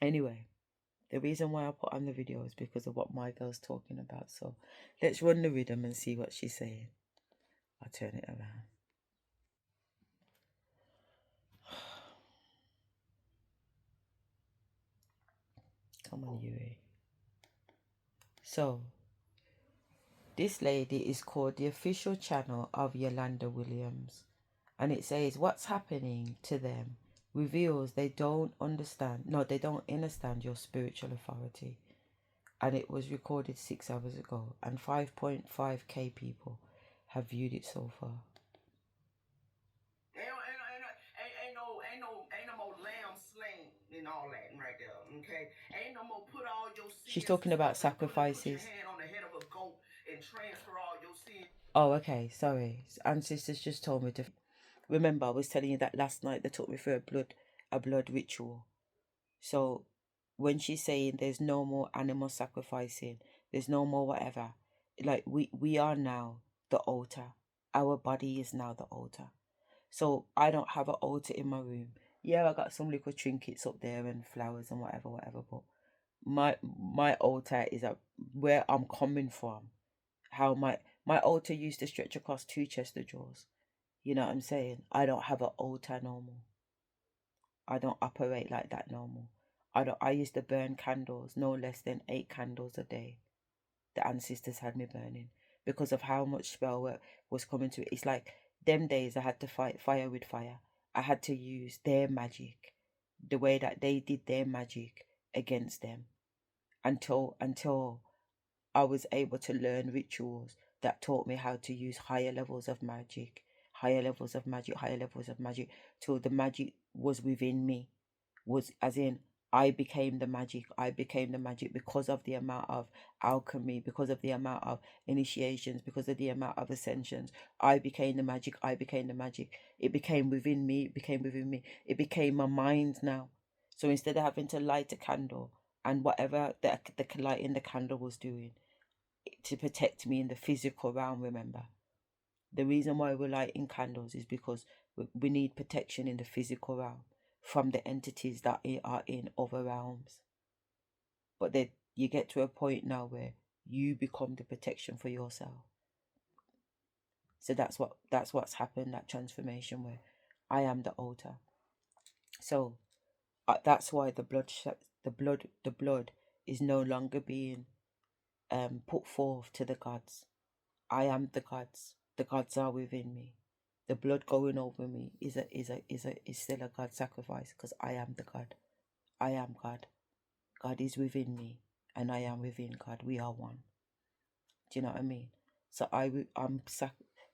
Anyway, the reason why I put on the video is because of what my girl's talking about. So let's run the rhythm and see what she's saying. I'll turn it around. Come on, Yuri. So, this lady is called the official channel of Yolanda Williams. And it says what's happening to them reveals they don't understand your spiritual authority. And it was recorded 6 hours ago, and 5.5k people have viewed it so far. Ain't no more lamb slain and all that right there, okay? Ain't no more put all your sins. She's talking about sacrifices. Put your hand on the head of a goat and transfer all your sins. Oh, okay, sorry. Ancestors just told me to. Remember, I was telling you that last night they took me through a blood ritual. So when she's saying there's no more animal sacrificing, there's no more whatever, like we are now the altar. Our body is now the altar. So I don't have an altar in my room. Yeah, I got some little trinkets up there and flowers and whatever, but my altar is where I'm coming from. How my altar used to stretch across 2 chest of drawers. You know what I'm saying? I don't have an altar no more. I don't operate like that no more. I used to burn candles, no less than 8 candles a day. The ancestors had me burning because of how much spell work was coming to it. It's like them days I had to fight fire with fire. I had to use their magic, the way that they did their magic against them, until I was able to learn rituals that taught me how to use higher levels of magic, till the magic was within me. Was as in I became the magic because of the amount of alchemy, because of the amount of initiations, because of the amount of ascensions. I became the magic. It became within me. It became my mind now. So instead of having to light a candle, and whatever the light in the candle was doing to protect me in the physical realm. Remember, the reason why we're lighting candles is because we need protection in the physical realm from the entities that are in other realms. But then you get to a point now where you become the protection for yourself. So that's what's happened, that transformation where I am the altar. So that's why the blood is no longer being put forth to the gods. I am the gods. The gods are within me. The blood going over me is still a God sacrifice, because I am the God. I am God. God is within me, and I am within God. We are one. Do you know what I mean? So I'm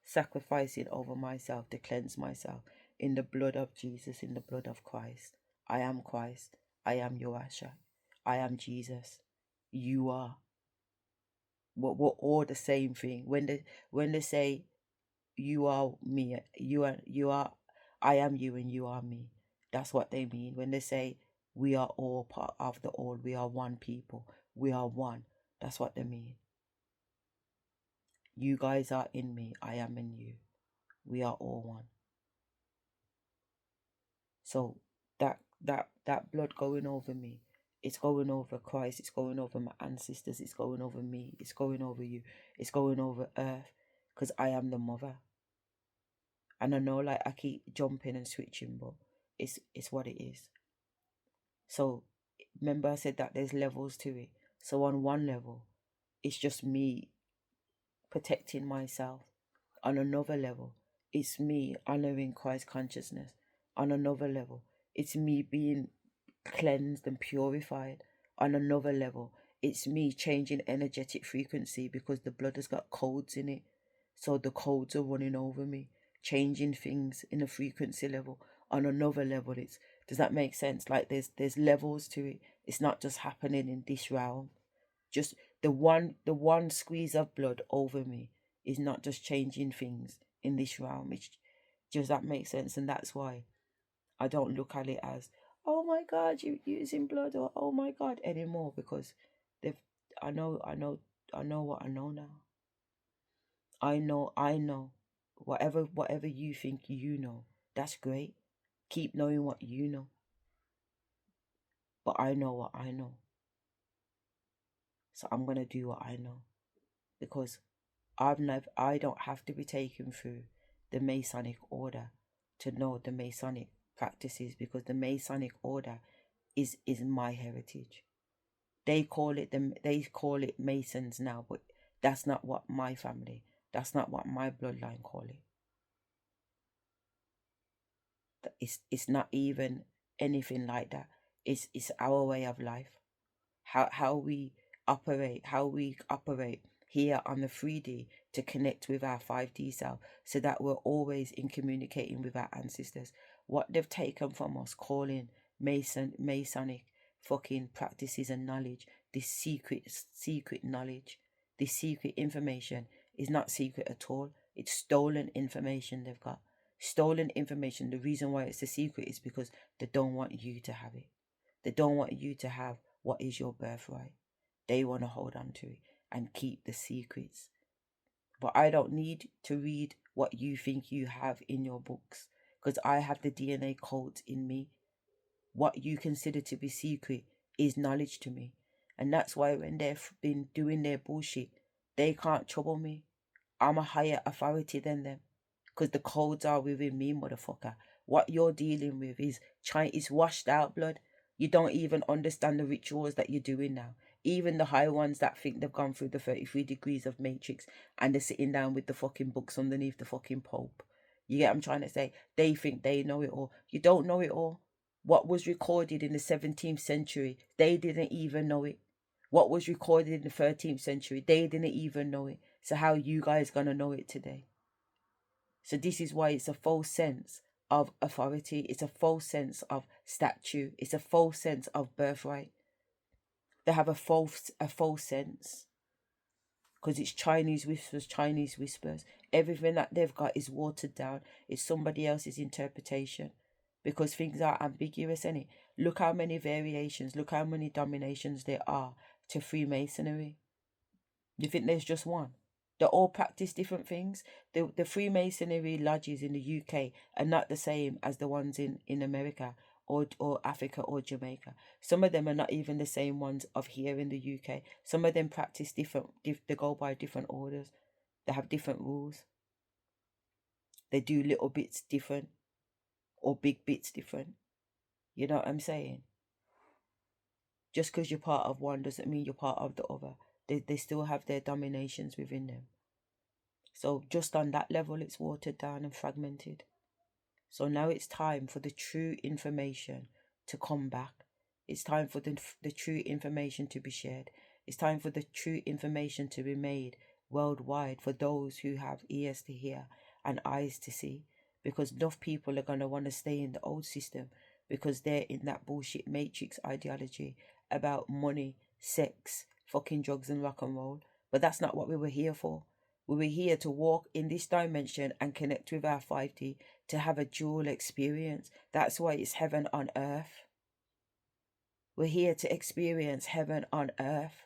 sacrificing over myself to cleanse myself in the blood of Jesus, in the blood of Christ. I am Christ. I am your Asherah. I am Jesus. You are. We're all the same thing. When they say you are me, you are I am you and you are me. That's what they mean when they say we are all part of the all. We are one people. We are one. That's what they mean. You guys are in me. I am in you. We are all one. So that blood going over me, it's going over Christ, it's going over my ancestors, it's going over me, it's going over you, it's going over earth, because I am the mother. And I know, like, I keep jumping and switching, but it's what it is. So remember I said that there's levels to it. So on one level, it's just me protecting myself. On another level, it's me honoring Christ consciousness. On another level, it's me being cleansed and purified. On another level, it's me changing energetic frequency, because the blood has got codes in it. So the codes are running over me, changing things in a frequency level. On another level, it's, does that make sense? Like there's levels to it. It's not just happening in this realm. Just the one squeeze of blood over me is not just changing things in this realm. It's, does that make sense? And that's why I don't look at it as, oh my God, you're using blood, or oh my God anymore, because they've I know what I know now. I know. Whatever you think you know, that's great. Keep knowing what you know. But I know what I know. So I'm gonna do what I know. Because I don't have to be taken through the Masonic order to know the Masonic practices, because the Masonic order is my heritage. They call it Masons now, but that's not what my family, that's not what my bloodline call it. It's not even anything like that. It's our way of life. How we operate here on the 3D to connect with our 5D self, so that we're always in communicating with our ancestors. What they've taken from us, calling Masonic fucking practices and knowledge, this secret knowledge, this secret information, is not secret at all. It's stolen information they've got. Stolen information. The reason why it's a secret is because they don't want you to have it. They don't want you to have what is your birthright. They want to hold on to it and keep the secrets. But I don't need to read what you think you have in your books, because I have the DNA codes in me. What you consider to be secret is knowledge to me. And that's why when they've been doing their bullshit, they can't trouble me. I'm a higher authority than them, because the codes are within me, motherfucker. What you're dealing with is washed out blood. You don't even understand the rituals that you're doing now. Even the high ones that think they've gone through the 33 degrees of matrix, and they're sitting down with the fucking books underneath the fucking Pope. You get what I'm trying to say? They think they know it all. You don't know it all. What was recorded in the 17th century, they didn't even know it. What was recorded in the 13th century, they didn't even know it. So how you guys gonna know it today? So this is why it's a false sense of authority. It's a false sense of statue. It's a false sense of birthright. They have a false sense, because it's Chinese whispers, Chinese whispers. Everything that they've got is watered down. It's somebody else's interpretation. because things are ambiguous, innit? Look how many variations, look how many dominations there are to Freemasonry. You think there's just one? They all practice different things. The Freemasonry lodges in the UK are not the same as the ones in America or Africa or Jamaica. Some of them are not even the same ones of here in the UK. Some of them practice different, they go by different orders. They have different rules. They do little bits different or big bits different. You know what I'm saying? Just because you're part of one doesn't mean you're part of the other. They still have their dominations within them. So just on that level, it's watered down and fragmented. So now it's time for the true information to come back. It's time for the true information to be shared. It's time for the true information to be made worldwide for those who have ears to hear and eyes to see. Because enough people are going to want to stay in the old system because they're in that bullshit matrix ideology about money, sex, fucking drugs and rock and roll. But that's not what we were here for. We were here to walk in this dimension and connect with our 5D, to have a dual experience. That's why it's heaven on earth. We're here to experience heaven on earth.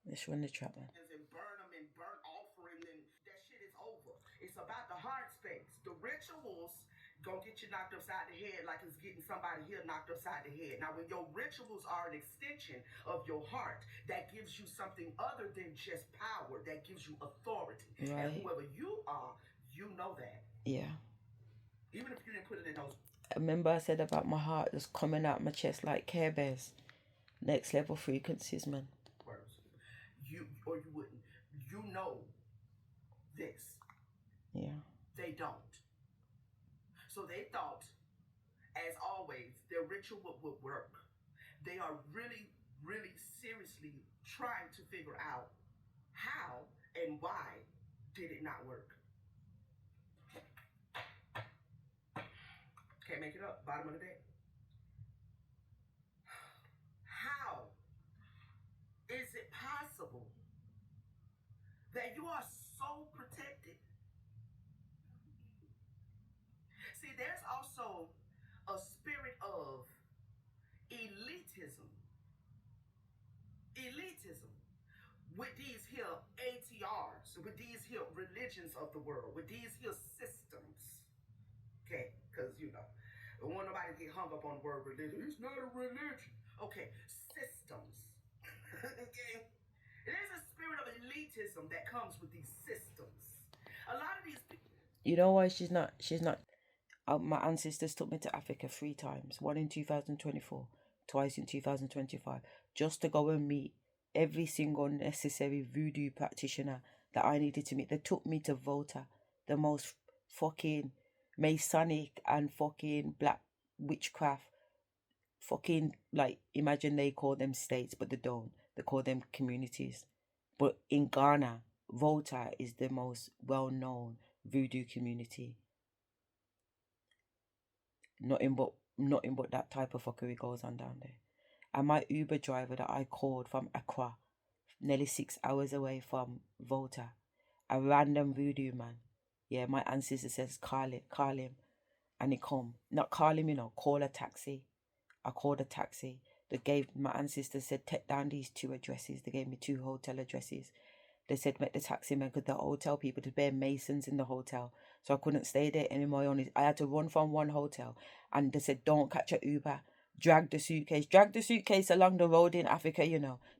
Let's run the trap, man. And burn them and burn offering, and that shit is over. It's about the heart space. The rituals gonna get you knocked upside the head like it's getting somebody here knocked upside the head. Now, when your rituals are an extension of your heart, that gives you something other than just power. That gives you authority. Right. And whoever you are, you know that. Yeah. Even if you didn't put it in those. Remember I said about my heart just coming out my chest like Care Bears. Next level frequencies, man. You or you wouldn't. You know this. Yeah. They don't. So they thought, as always, their ritual would work. They are really, really seriously trying to figure out how and why did it not work. Can't make it up. Bottom of the deck. How is it possible that you are so protected? See, there's also a spirit of elitism. Elitism with these here ATRs, with these here religions of the world, with these here systems. Okay, because you know, don't want nobody to get hung up on the word religion. It's not a religion. Okay, systems. Okay, there's a spirit of elitism that comes with these systems. A lot of these people. You know why she's not? My ancestors took me to Africa 3 times. One in 2024, twice in 2025, just to go and meet every single necessary voodoo practitioner that I needed to meet. They took me to Volta, the most fucking Masonic and fucking black witchcraft. Fucking, like, imagine they call them states, but they don't. They call them communities. But in Ghana, Volta is the most well-known voodoo community. Nothing but that type of fuckery goes on down there. And my Uber driver that I called from Accra, nearly 6 hours away from Volta, a random voodoo man. Yeah, my ancestor says call him. And he come. Not call him, call a taxi. I called a taxi. My ancestor said, take down these 2 addresses. They gave me 2 hotel addresses. They said, make the taxi man, because the hotel people, to bear masons in the hotel. So I couldn't stay there anymore. I had to run from one hotel. And they said, don't catch a Uber. Drag the suitcase along the road in Africa,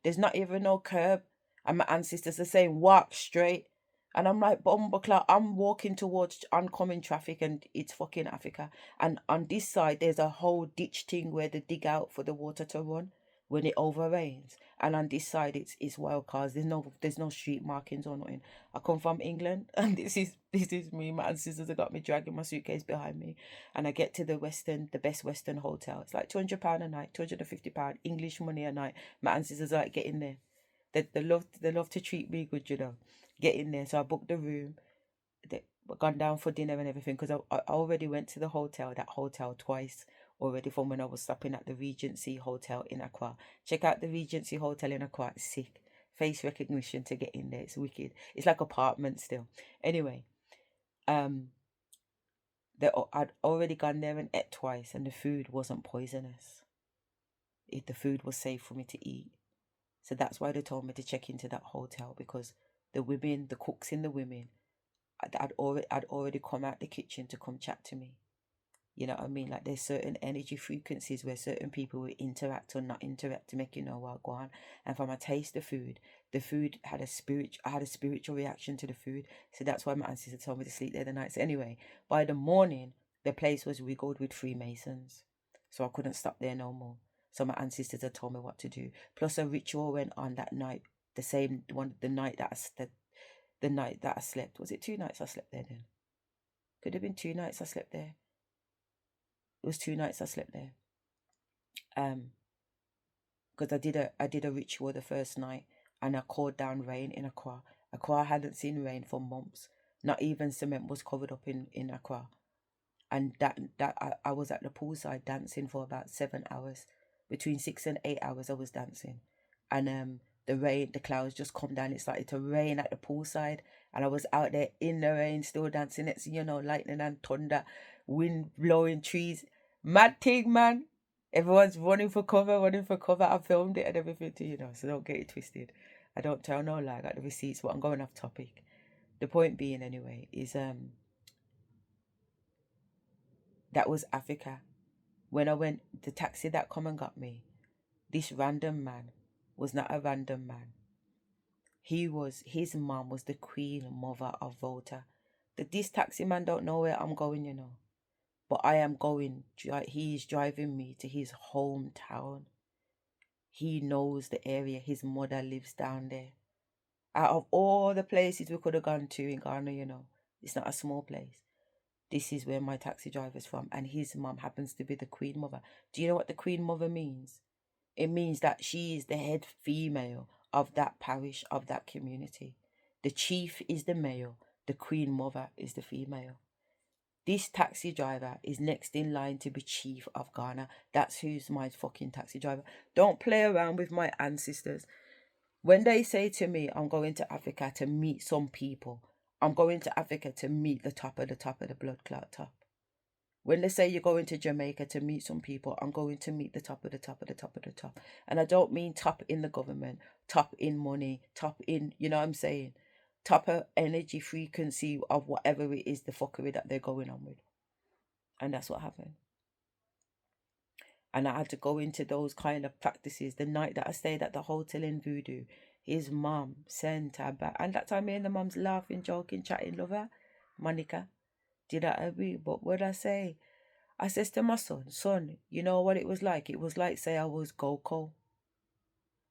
There's not even no curb. And my ancestors are saying, walk straight. And I'm like, bumbleclot, I'm walking towards oncoming traffic and it's fucking Africa. And on this side, there's a whole ditch thing where they dig out for the water to run when it overrains. And on this side, it's wild cars. There's no street markings or nothing. I come from England, and this is me. My ancestors have got me dragging my suitcase behind me, and I get to the best Western hotel. It's like £200 a night, £250 English money a night. My ancestors are like, get in there. They love to treat me good, Get in there. So I booked the room. They gone down for dinner and everything, because I already went to that hotel twice already, from when I was stopping at the Regency Hotel in Accra. Check out the Regency Hotel in Accra. It's sick. face recognition to get in there. It's wicked. It's like apartment still. Anyway, um, I'd already gone there and ate twice, and the food wasn't poisonous. The food was safe for me to eat. So that's why they told me to check into that hotel, because the women, the cooks in the women, I'd already come out the kitchen to come chat to me. You know what I mean? Like there's certain energy frequencies where certain people will interact or not interact to make you know what go on. And from I taste the food had a spirit. I had a spiritual reaction to the food, so that's why my ancestors told me to sleep there the night. So anyway, by the morning, the place was rigged with Freemasons, so I couldn't stop there no more. So my ancestors had told me what to do. Plus a ritual went on that night, the same one, the night that I slept. Was it 2 nights I slept there then? Could have been 2 nights I slept there. It was 2 nights I slept there. Because I did a ritual the first night, and I called down rain in Accra. Accra hadn't seen rain for months. Not even cement was covered up in Accra. And I was at the poolside dancing for about 7 hours. Between 6 and 8 hours I was dancing. And the clouds just come down. It started to rain at the poolside, and I was out there in the rain still dancing. It's lightning and thunder, wind blowing trees. Mad thing, man. Everyone's running for cover, running for cover. I filmed it and everything too, so don't get it twisted. I don't tell no lie. I got the receipts, but I'm going off topic. The point being anyway is that was Africa. When I went, the taxi that come and got me, this random man was not a random man. His mom was the queen mother of Volta. This taxi man don't know where I'm going, but I am going. He's driving me to his hometown. He knows the area. His mother lives down there. Out of all the places we could have gone to in Ghana, it's not a small place. This is where my taxi driver's from, and his mom happens to be the queen mother. Do you know what the queen mother means? It means that she is the head female of that parish, of that community. The chief is the male, the queen mother is the female. This taxi driver is next in line to be chief of Ghana. That's who's my fucking taxi driver. Don't play around with my ancestors. When they say to me, I'm going to Africa to meet some people, I'm going to Africa to meet the top of the blood clot top. When they say you're going to Jamaica to meet some people, I'm going to meet the top of the top of the top of the top. And I don't mean top in the government, top in money, top in, you know what I'm saying? Top of energy frequency of whatever it is, the fuckery that they're going on with. And that's what happened. And I had to go into those kind of practices. The night that I stayed at the hotel in Voodoo, his mom sent her back. And that time me and the mom's laughing, joking, chatting, love her. Monica, did I agree? But what I say? I says to my son, you know what it was like? It was like, say I was Goku.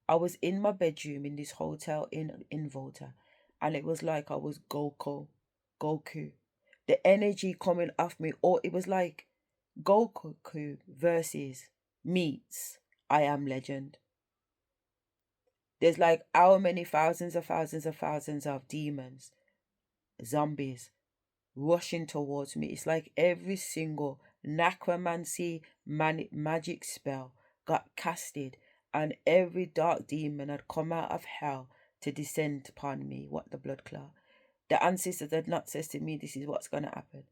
I was in my bedroom in this hotel in Volta, and it was like I was Goku. The energy coming off me, or it was like Goku versus meets I Am Legend. There's like how many thousands of demons, zombies, rushing towards me. It's like every single necromancy magic spell got casted, and every dark demon had come out of hell to descend upon me. What the blood clot. The ancestors had not said to me, this is what's going to happen.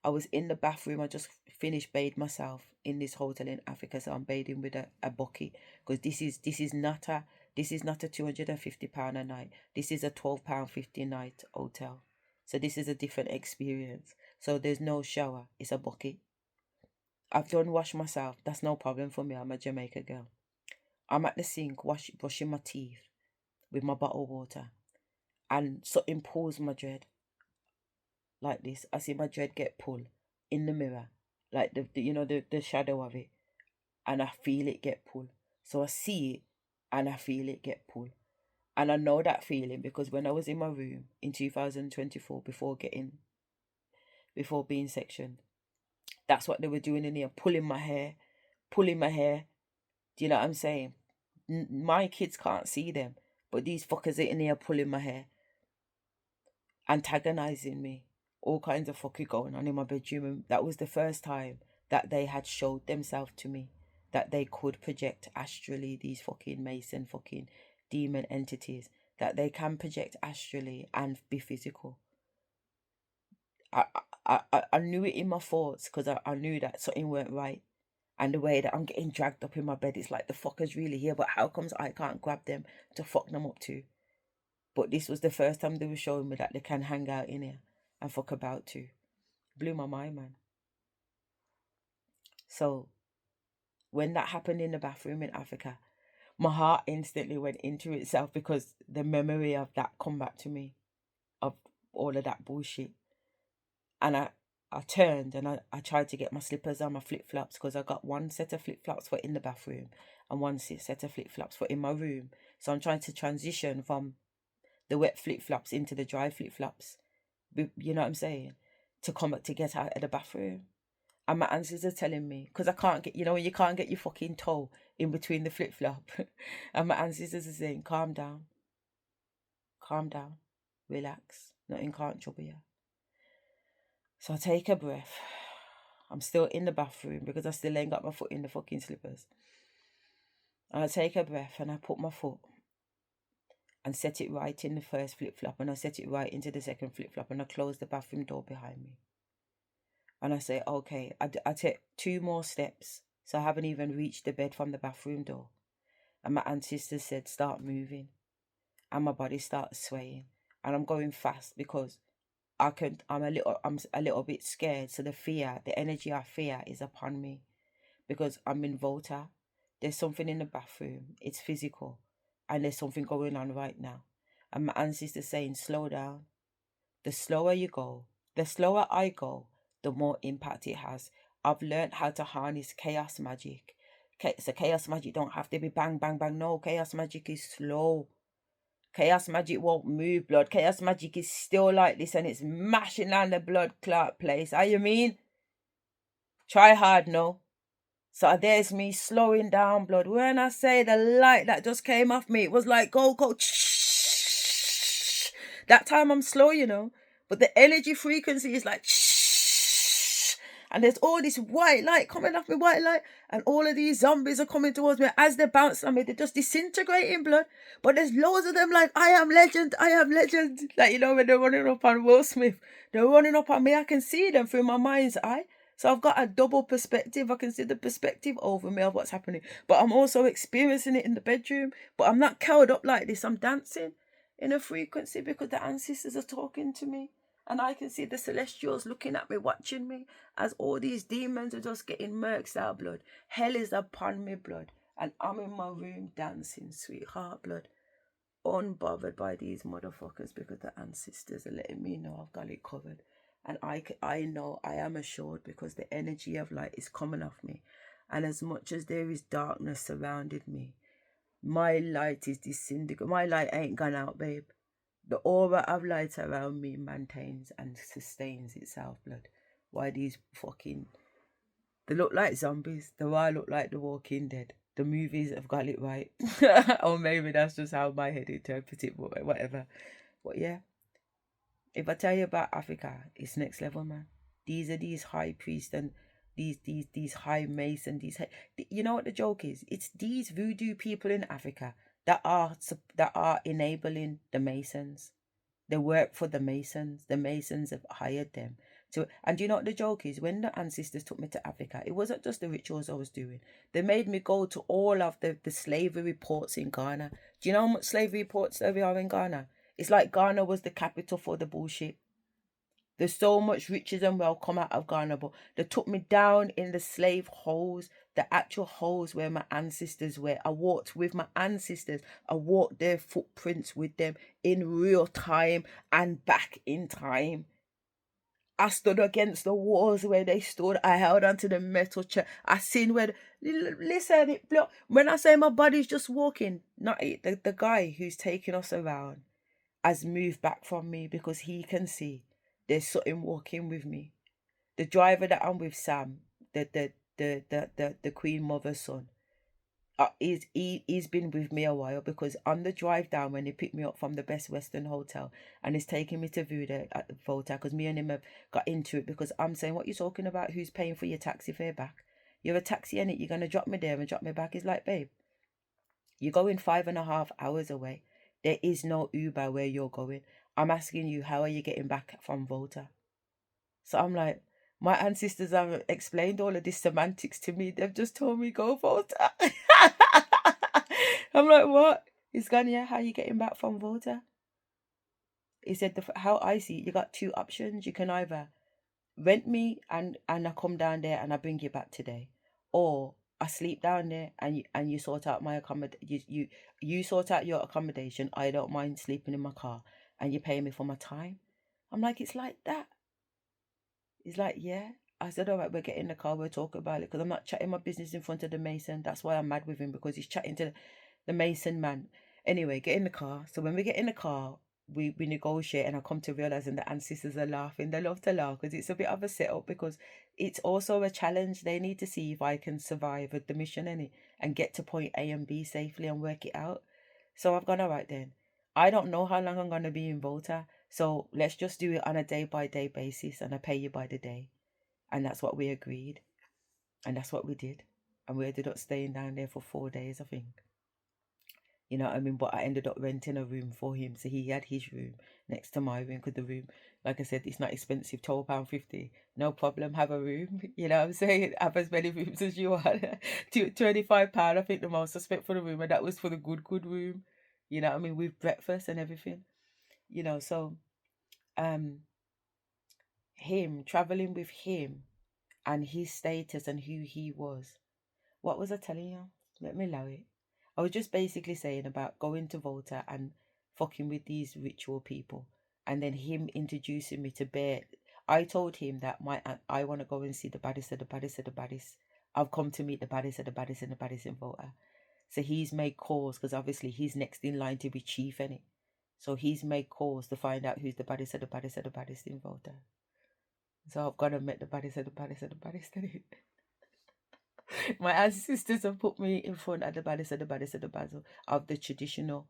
I was in the bathroom. I just finished bathed myself in this hotel in Africa, so I'm bathing with a bucket, because this is not a £250 a night. This is a £12.50 night hotel. So this is a different experience. So there's no shower. It's a bucket. I've done wash myself. That's no problem for me. I'm a Jamaica girl. I'm at the sink brushing my teeth with my bottled water, and something pulls my dread like this. I see my dread get pulled in the mirror, like the shadow of it, and I feel it get pulled. So I see it, and I feel it get pulled. And I know that feeling because when I was in my room in 2024, before being sectioned, that's what they were doing in here, pulling my hair. Do you know what I'm saying? My kids can't see them, but these fuckers are in here pulling my hair, antagonizing me, all kinds of fucking going on in my bedroom. And that was the first time that they had showed themselves to me, that they could project astrally, these fucking Mason fucking demon entities. that they can project astrally and be physical. I I knew it in my thoughts because I knew that something weren't right. And the way that I'm getting dragged up in my bed, it's like the fucker's really here, but how comes I can't grab them to fuck them up too? But this was the first time they were showing me that they can hang out in here and fuck about too. Blew my mind, man. So when that happened in the bathroom in Africa, my heart instantly went into itself because the memory of that come back to me, of all of that bullshit. And I turned and I tried to get my slippers and my flip flops because I got one set of flip flops for in the bathroom and one set of flip flops for in my room. So I'm trying to transition from the wet flip flops into the dry flip flops. You know what I'm saying? To come to get out of the bathroom. And my ancestors are telling me, because I can't get, when you can't get your fucking toe in between the flip flop. And my ancestors are saying, calm down, relax, nothing can't trouble you. So I take a breath. I'm still in the bathroom because I still ain't got my foot in the fucking slippers. And I take a breath and I put my foot and set it right in the first flip flop and I set it right into the second flip flop and I close the bathroom door behind me. And I say, okay, I take 2 more steps. So I haven't even reached the bed from the bathroom door. And my ancestors said, start moving. And my body starts swaying. And I'm going fast because I'm a little bit scared. So the energy of fear is upon me because I'm in Volta. There's something in the bathroom. It's physical. And there's something going on right now. And my ancestors saying, slow down. The slower you go, the slower I go, the more impact it has. I've learned how to harness chaos magic. So chaos magic don't have to be bang, bang, bang. No, chaos magic is slow. Chaos magic won't move blood. Chaos magic is still like this and it's mashing down the blood clot place. How you mean? Try hard, no. So there's me slowing down blood. When I say the light that just came off me, it was like go. That time I'm slow, but the energy frequency is like and there's all this white light coming off me, white light, and all of these zombies are coming towards me. As they bounce on me, they're just disintegrating blood. But there's loads of them like, I am legend. Like, when they're running up on Will Smith, they're running up on me. I can see them through my mind's eye. So I've got a double perspective. I can see the perspective over me of what's happening. But I'm also experiencing it in the bedroom. But I'm not curled up like this. I'm dancing in a frequency because the ancestors are talking to me. And I can see the celestials looking at me, watching me, as all these demons are just getting murked out, blood. Hell is upon me, blood. And I'm in my room dancing, sweetheart, blood. Unbothered by these motherfuckers because the ancestors are letting me know I've got it covered. And I know I am assured because the energy of light is coming off me. And as much as there is darkness surrounding me, my light is disintegrating. My light ain't gone out, babe. The aura of light around me maintains and sustains itself, blood. Why these fucking... They look like zombies. The why look like The Walking Dead. The movies have got it right. Or maybe that's just how my head interprets it, but whatever. But yeah, if I tell you about Africa, it's next level, man. These are these high priests and these high mason. You know what the joke is? It's these voodoo people in Africa that are enabling the Masons. They work for the Masons. The Masons have hired them. And you know what the joke is? When the ancestors took me to Africa, it wasn't just the rituals I was doing. They made me go to all of the slavery ports in Ghana. Do you know how much slavery ports there are in Ghana? It's like Ghana was the capital for the bullshit. There's so much riches and wealth come out of Ghana, but they took me down in the slave holes, the actual holes where my ancestors were. I walked with my ancestors. I walked their footprints with them in real time and back in time. I stood against the walls where they stood. I held onto the metal chair. I seen where... Listen, when I say my body's just walking, not it, the guy who's taking us around has moved back from me because he can see there's something walking with me. The driver that I'm with, Sam, the Queen Mother's son, he's been with me a while because on the drive down when he picked me up from the Best Western Hotel and he's taking me to Vuda at the Volta because me and him have got into it because I'm saying, what you talking about? Who's paying for your taxi fare back? You're a taxi, innit? You're going to drop me there and drop me back. He's like, babe, you're going 5.5 hours away. There is no Uber where you're going. I'm asking you, how are you getting back from Volta? So I'm like, my ancestors have explained all of this semantics to me. They've just told me go Volta. I'm like, what? He's gone, yeah, how are you getting back from Volta? He said, how I see it, you got two options. You can either rent me and I come down there and I bring you back today, or I sleep down there and you sort out my you sort out your accommodation. I don't mind sleeping in my car and you pay me for my time. I'm like, it's like that. He's like, yeah. I said, all right, we'll get in the car, we'll talk about it, because I'm not chatting my business in front of the Mason. That's why I'm mad with him, because he's chatting to the Mason man. Anyway, get in the car. So when we get in the car, we negotiate, and I come to realize, and the ancestors are laughing. They love to laugh because it's a bit of a setup, because it's also a challenge. They need to see if I can survive the mission and get to point A and B safely and work it out. So I've gone, all right then. I don't know how long I'm going to be in Volta. So let's just do it on a day by day basis and I pay you by the day. And that's what we agreed. And that's what we did. And we ended up staying down there for 4 days, I think. You know what I mean? But I ended up renting a room for him. So he had his room next to my room, because the room, like I said, it's not expensive, £12.50. No problem, have a room. You know what I'm saying? Have as many rooms as you want. £25, I think the most I spent for the room. And that was for the good room. You know what I mean? With breakfast and everything. You know, so um him, traveling with him and his status and who he was. What was I telling you? Let me allow it. I was just basically saying about going to Volta and fucking with these ritual people, and then him introducing me to Bear. I told him that I want to go and see the baddest of the baddest of the baddest. I've come to meet the baddest of the baddest and the baddest in Volta. So he's made calls, because obviously he's next in line to be chief, innit? So he's made calls to find out who's the baddest of the baddest of the baddest in Volta. So I've gone and met the baddest of the baddest of the baddest. My ancestors have put me in front of the baddest of the baddest of the baddest of the traditional.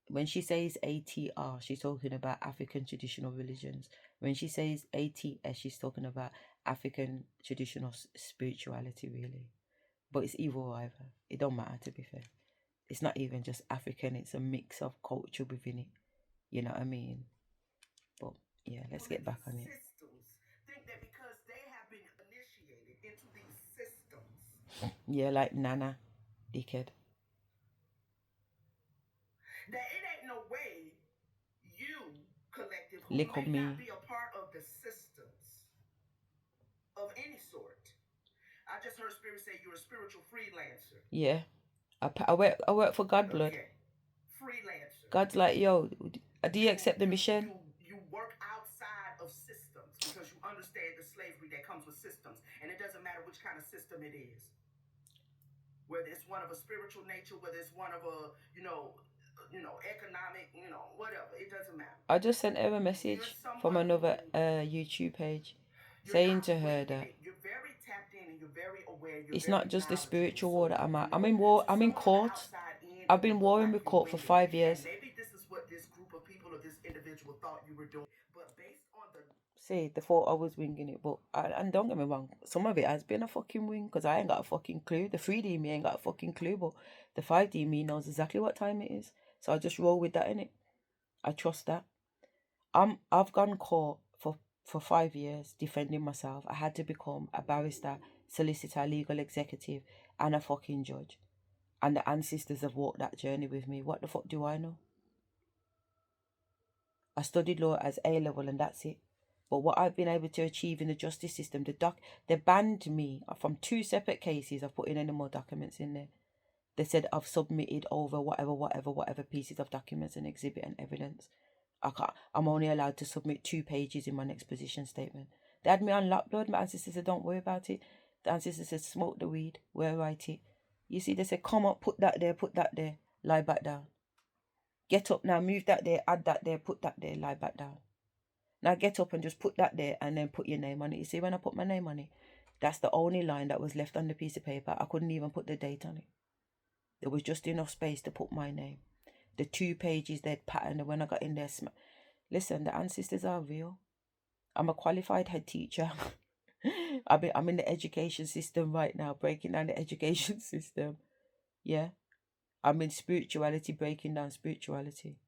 When she says ATR, she's talking about African traditional religions. When she says ATS, she's talking about African traditional spirituality, really. But it's either or either. It don't matter, to be fair. It's not even just African, it's a mix of culture within it. You know what I mean? But yeah, let's get back on it. Think that because they have been initiated into these systems. Yeah, like Nana, dickhead. That it ain't no way you, collective, who Lick on may not me. be a part of the systems of any sort. I just heard Spirit say you're a spiritual freelancer. Yeah. I work for God, blood. Okay. Freelancer. God's like, yo, do you accept the mission? You work outside of systems because you understand the slavery that comes with systems. And it doesn't matter which kind of system it is. Whether it's one of a spiritual nature, whether it's one of a, economic, whatever. It doesn't matter. I just sent her a message from another YouTube page saying to her that you're very tapped in and you're very aware. It's not just the spiritual war that I'm at. I'm in war. I'm in court. I've been warring with court for 5 years. Maybe this is what this group of people or this individual thought you were doing, but based on the See, they thought I was winging it, but and don't get me wrong, some of it has been a fucking wing, because I ain't got a fucking clue. The 3D me ain't got a fucking clue, but the 5D me knows exactly what time it is. So I just roll with that, innit? I trust that. I've gone court for 5 years defending myself. I had to become a barrister, solicitor, legal executive, and a fucking judge. And the ancestors have walked that journey with me. What the fuck do I know? I studied law as A level and that's it. But what I've been able to achieve in the justice system, they banned me from 2 separate cases. I've put in any more documents in there. They said I've submitted over whatever pieces of documents and exhibit and evidence. I'm only allowed to submit 2 pages in my next position statement. They had me on lockblood. My ancestors said, don't worry about it. The ancestors said, smoke the weed, we'll write it. You see, they said, come up, put that there, lie back down. Get up now, move that there, add that there, put that there, lie back down. Now get up and just put that there and then put your name on it. You see, when I put my name on it, that's the only line that was left on the piece of paper. I couldn't even put the date on it. There was just enough space to put my name. The 2 pages they'd patterned, and when I got in there, listen, the ancestors are real. I'm a qualified head teacher. I'm in the education system right now, breaking down the education system. Yeah. I'm in spirituality, breaking down spirituality.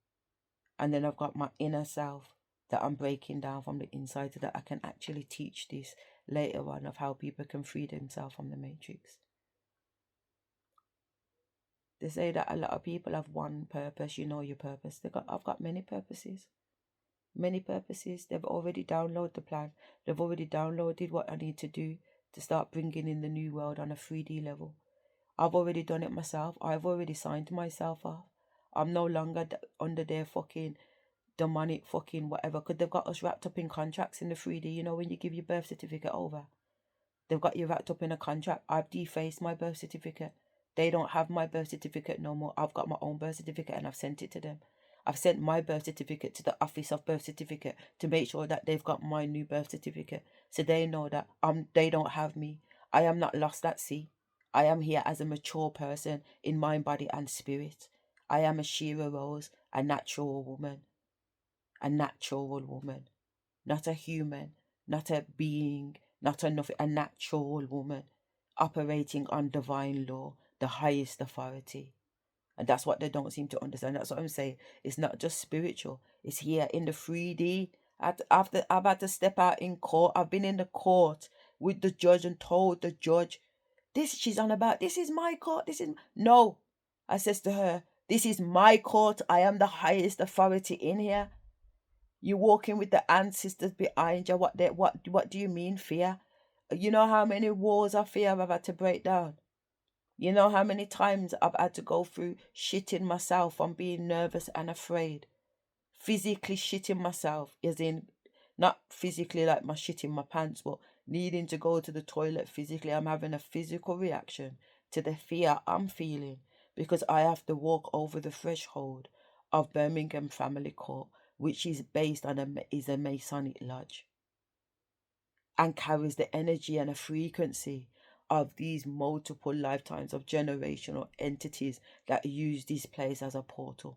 And then I've got my inner self that I'm breaking down from the inside so that I can actually teach this later on of how people can free themselves from the matrix. They say that a lot of people have one purpose. You know your purpose. I've got many purposes. Many purposes. They've already downloaded the plan. They've already downloaded what I need to do to start bringing in the new world on a 3D level. I've already done it myself. I've already signed myself off. I'm no longer under their fucking demonic fucking whatever, because they've got us wrapped up in contracts in the 3D. You know, when you give your birth certificate over, they've got you wrapped up in a contract. I've defaced my birth certificate. They don't have my birth certificate no more. I've got my own birth certificate and I've sent it to them. I've sent my birth certificate to the office of birth certificate to make sure that they've got my new birth certificate, so they know that they don't have me. I am not lost at sea. I am here as a mature person in mind, body, and spirit. I am Asherah Rose, a natural woman. A natural woman, not a human, not a being, not a nothing, a natural woman operating on divine law, the highest authority. And that's what they don't seem to understand. That's what I'm saying. It's not just spiritual. It's here in the 3D. After I've had to step out in court. I've been in the court with the judge and told the judge, this she's on about, this is my court. This is no. I says to her, this is my court. I am the highest authority in here. You walking with the ancestors behind you. What do you mean fear? You know how many walls of fear I've had to break down? You know how many times I've had to go through shitting myself from being nervous and afraid? Physically shitting myself, as in not physically like my shit in my pants, but needing to go to the toilet physically. I'm having a physical reaction to the fear I'm feeling because I have to walk over the threshold of Birmingham Family Court, which is based on a Masonic lodge and carries the energy and a frequency of these multiple lifetimes of generational entities that use this place as a portal.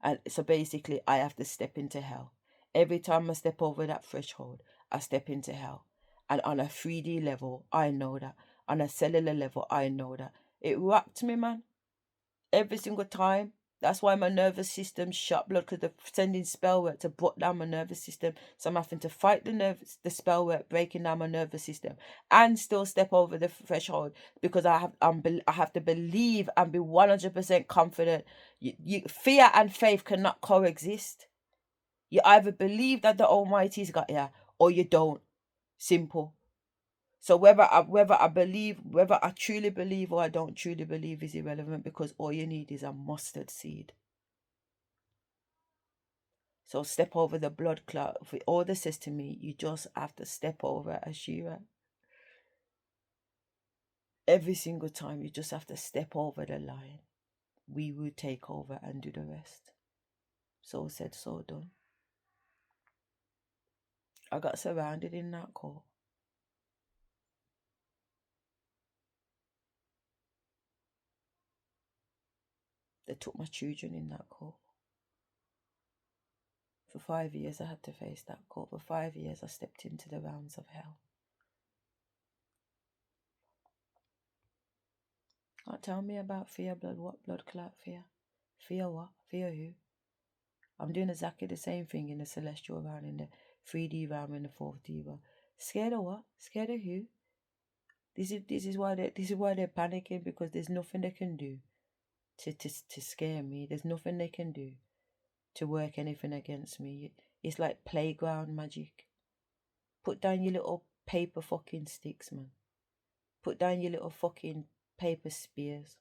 And so basically, I have to step into hell. Every time I step over that threshold, I step into hell. And on a 3D level, I know that. On a cellular level, I know that. It rocked me, man. Every single time. That's why my nervous system shut blood, because they're sending spell work to break down my nervous system. So I'm having to fight the spell work, breaking down my nervous system, and still step over the threshold because I have to believe and be 100% confident. Fear and faith cannot coexist. You either believe that the Almighty's got you, or you don't. Simple. So whether I truly believe or I don't truly believe is irrelevant, because all you need is a mustard seed. So step over the blood clot. All this says to me, you just have to step over, Asherah. Every single time you just have to step over the line. We will take over and do the rest. So said, so done. I got surrounded in that court. They took my children in that court. For 5 years I had to face that court. For 5 years I stepped into the realms of hell. Can't tell me about fear, blood, what blood clot fear? Fear what? Fear who? I'm doing exactly the same thing in the celestial realm, in the 3D realm, in the 4D realm. Scared of what? Scared of who? This is why they're panicking, because there's nothing they can do to scare me. There's nothing they can do to work anything against me. It's like playground magic. Put down your little paper fucking sticks, man. Put down your little fucking paper spears.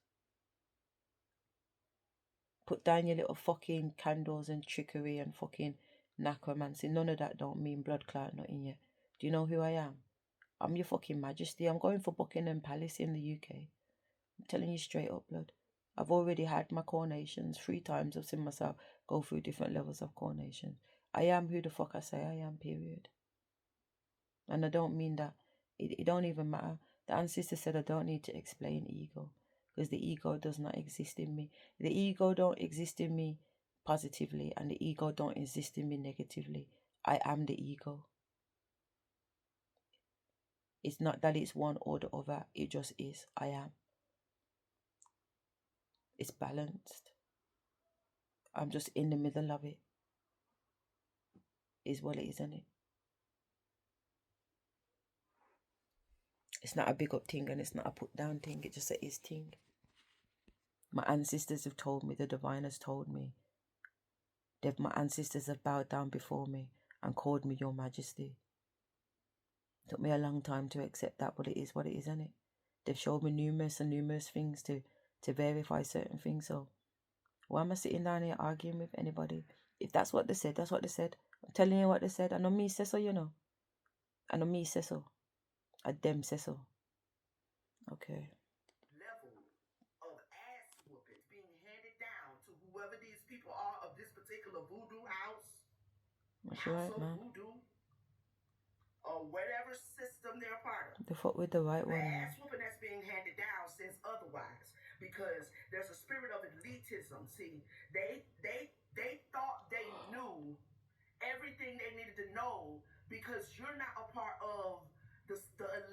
Put down your little fucking candles and trickery and fucking necromancy. None of that don't mean blood clot not in you. Do you know who I am? I'm your fucking majesty. I'm going for Buckingham Palace in the UK. I'm telling you straight up, blood. I've already had my coronations 3 times. I've seen myself go through different levels of coronation. I am who the fuck I say I am, period. And I don't mean that. It don't even matter. The ancestor said I don't need to explain ego, because the ego does not exist in me. The ego don't exist in me positively, and the ego don't exist in me negatively. I am the ego. It's not that it's one or the other. It just is. I am. It's balanced. I'm just in the middle of it. is what it is, isn't it? It's not a big up thing and it's not a put down thing. It's just a is thing. My ancestors have told me, the divine has told me. My ancestors have bowed down before me and called me your majesty. It took me a long time to accept that, but it is what it is, isn't it? They've showed me numerous and numerous things to verify certain things. So why am I sitting down here arguing with anybody? If that's what they said, that's what they said. I'm telling you what they said. I know me say so, you know. I know me say so. I them say so. Okay. Level of ass whooping being handed down to whoever these people are of this particular voodoo house, That's house right, of man. voodoo, or whatever system they're a part of. The fuck with the right The one, ass man. whooping that's being handed down says otherwise because there's a spirit of elitism. See, they thought they knew everything they needed to know because you're not a part of the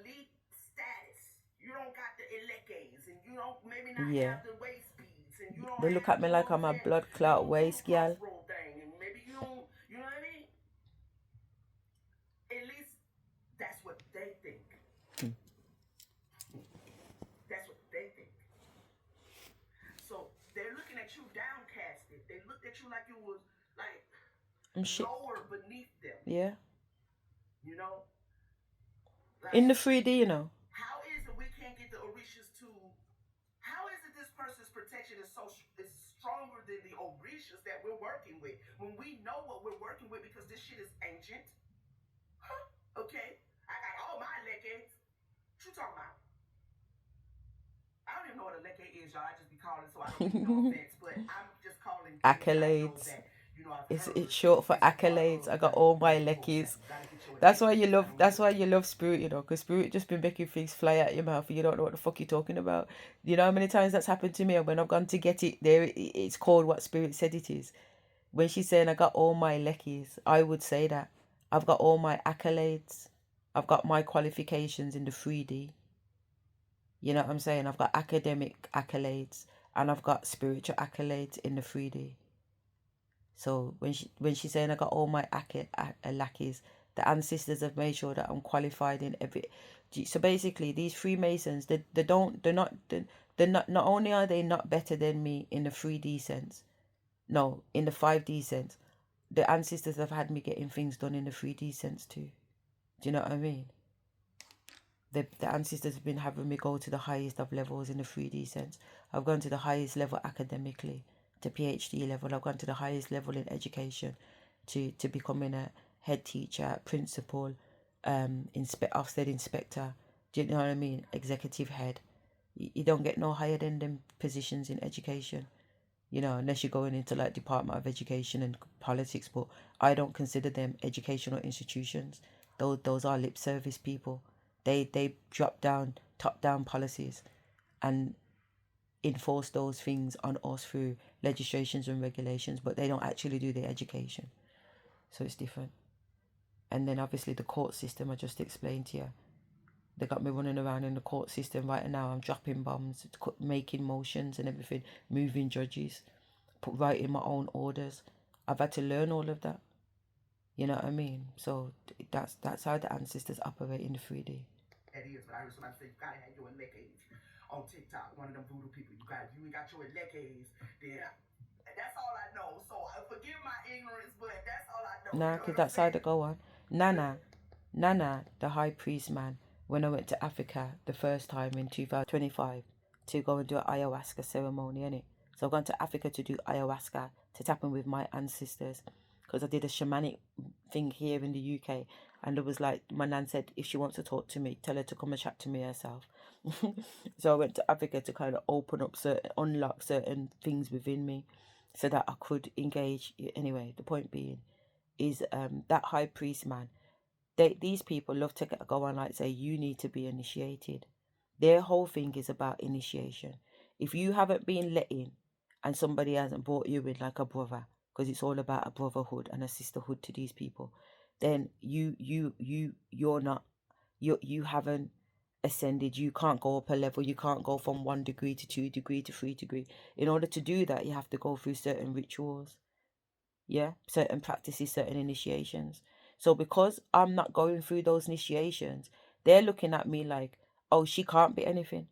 elite status. You don't got the elecades, and you don't maybe not Yeah. have the waist beads, and you don't They look have, at me you know like what I'm I'm a saying? blood You clot don't do the waste gal. crossroad thing, and maybe you don't, you know what I mean? At least that's what they think. That's what they think. So they're looking at you downcasted. They looked at you like you was like lower beneath them. Yeah. You know? Like, In the 3D, you know. how is it we can't get the Orishas to? How is it this person's protection is stronger than the Orishas that we're working with when we know what we're working with because this shit is ancient? Huh? Okay, I got all my leckades. What you talking about? I don't even know what a leke is, y'all. I just be calling so I don't get no offense, but I'm just calling Accolades. that, you know, I've It's heard it's short for accolades. I got all my leckies. That's why you love. That's why you love spirit, you know, because spirit just been making things fly out your mouth, and you don't know what the fuck you're talking about. You know how many times that's happened to me, and when I've gone to get it, there it's called what spirit said it is. When she's saying I got all my leckies, I would say that I've got all my accolades. I've got my qualifications in the 3D. You know what I'm saying? I've got academic accolades and I've got spiritual accolades in the 3D. So when she's saying I got all my lackeys, the ancestors have made sure that I'm qualified in every. So basically, these Freemasons, they're not only are they not better than me in the 3D sense, no, in the 5D sense, the ancestors have had me getting things done in the 3D sense too. Do you know what I mean? The ancestors have been having me go to the highest of levels in the 3D sense. I've gone to the highest level academically, to PhD level. I've gone to the highest level in education, to becoming a head teacher, principal, Ofsted inspector. Do you know what I mean? Executive head. You don't get no higher than them positions in education, you know, unless you're going into like Department of Education and politics. But I don't consider them educational institutions. Those are lip service people. They drop down top down policies and enforce those things on us through legislations and regulations, but they don't actually do the education. So it's different. And then obviously the court system I just explained to you. They got me running around in the court system right now. I'm dropping bombs, making motions and everything, moving judges, writing my own orders. I've had to learn all of that. You know what I mean? So that's how the ancestors operate in the 3D. That is, but I heard somebody say you gotta have your lecades on TikTok. One of them voodoo people, you ain't got your lecades, then that's all I know. So forgive my ignorance, but that's all I know. Nah, You know because what I'm that's how saying? they go on. Nana, the high priest man, when I went to Africa the first time in 2025 to go and do an ayahuasca ceremony, innit? So I've gone to Africa to do ayahuasca, to tap in with my ancestors. Because I did a shamanic thing here in the UK. And it was like, my nan said, if she wants to talk to me, tell her to come and chat to me herself. So I went to Africa to kind of unlock certain things within me so that I could engage. Anyway, the point being is that high priest man, these people love to go on like say you need to be initiated. Their whole thing is about initiation. If you haven't been let in and somebody hasn't brought you in like a brother, because it's all about a brotherhood and a sisterhood to these people, then you're not, you haven't ascended. You can't go up a level. You can't go from 1 degree to 2 degree to 3 degree. In order to do that, you have to go through certain rituals. Yeah, certain practices, certain initiations. So because I'm not going through those initiations, they're looking at me like, oh, she can't be anything.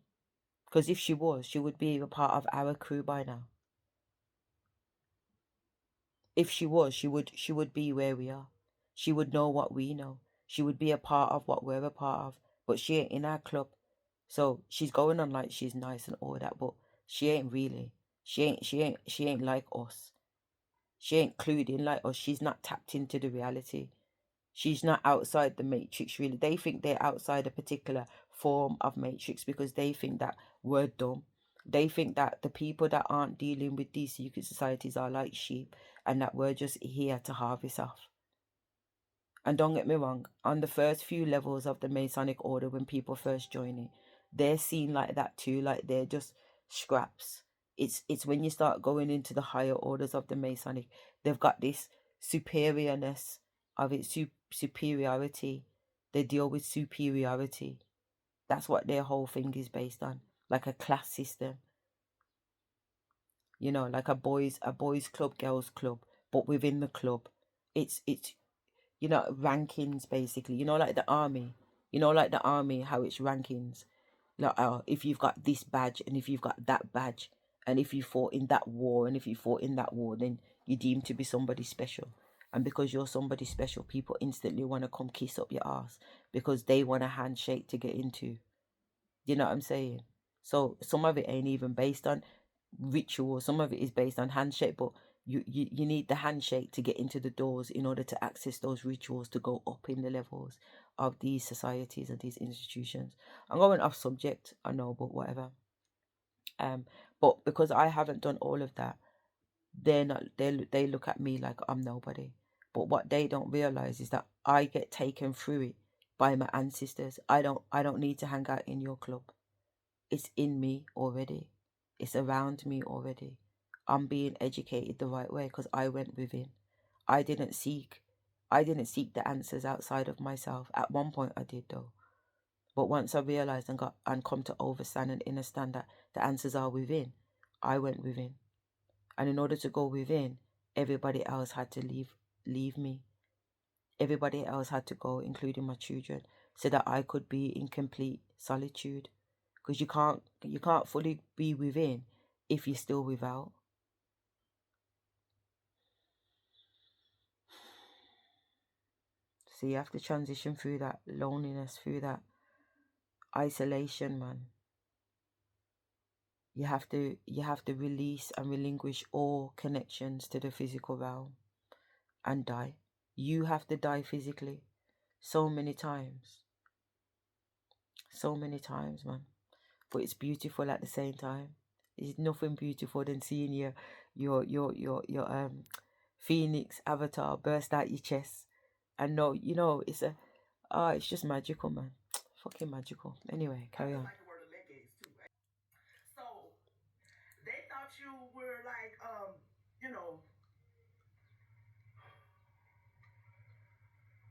Because if she was, she would be a part of our crew by now. If she was, she would be where we are. She would know what we know. She would be a part of what we're a part of. But she ain't in our club. So she's going on like she's nice and all that, but she ain't really. She ain't like us. She ain't clued in like us. She's not tapped into the reality. She's not outside the matrix really. They think they're outside a particular form of matrix because they think that we're dumb. They think that the people that aren't dealing with these secret societies are like sheep and that we're just here to harvest off. And don't get me wrong, on the first few levels of the Masonic order, when people first join it, they're seen like that too, like they're just scraps. It's when you start going into the higher orders of the Masonic, they've got this superiorness of its superiority. They deal with superiority. That's what their whole thing is based on, like a class system. Like a boys club, girls club, but within the club, it's rankings basically, like the army, how it's rankings, like if you've got this badge and if you've got that badge and if you fought in that war and if you fought in that war, then you're deemed to be somebody special. And because you're somebody special, people instantly want to come kiss up your ass because they want a handshake to get into. You know what I'm saying? So some of it ain't even based on ritual. Some of it is based on handshake, but you need the handshake to get into the doors in order to access those rituals to go up in the levels of these societies and these institutions. I'm going off subject, I know, but whatever. But because I haven't done all of that, they're not they look at me like I'm nobody. But what they don't realize is that I get taken through it by my ancestors. I don't need to hang out in your club. It's in me already. It's around me already. I'm being educated the right way because I went within. I didn't seek I didn't seek the answers outside of myself. At one point I did though. But once I realized and come to understand and understand that the answers are within, I went within. And in order to go within, everybody else had to leave me. Everybody else had to go, including my children, so that I could be in complete solitude. Because you can't fully be within if you're still without. So you have to transition through that loneliness, through that isolation, man. You have to release and relinquish all connections to the physical realm and die. You have to die physically so many times. So many times, man. But it's beautiful at the same time. There's nothing beautiful than seeing your phoenix avatar burst out your chest and know, it's just magical, man. Fucking magical. Anyway, carry on. Like the word legates too. So they thought you were like, you know,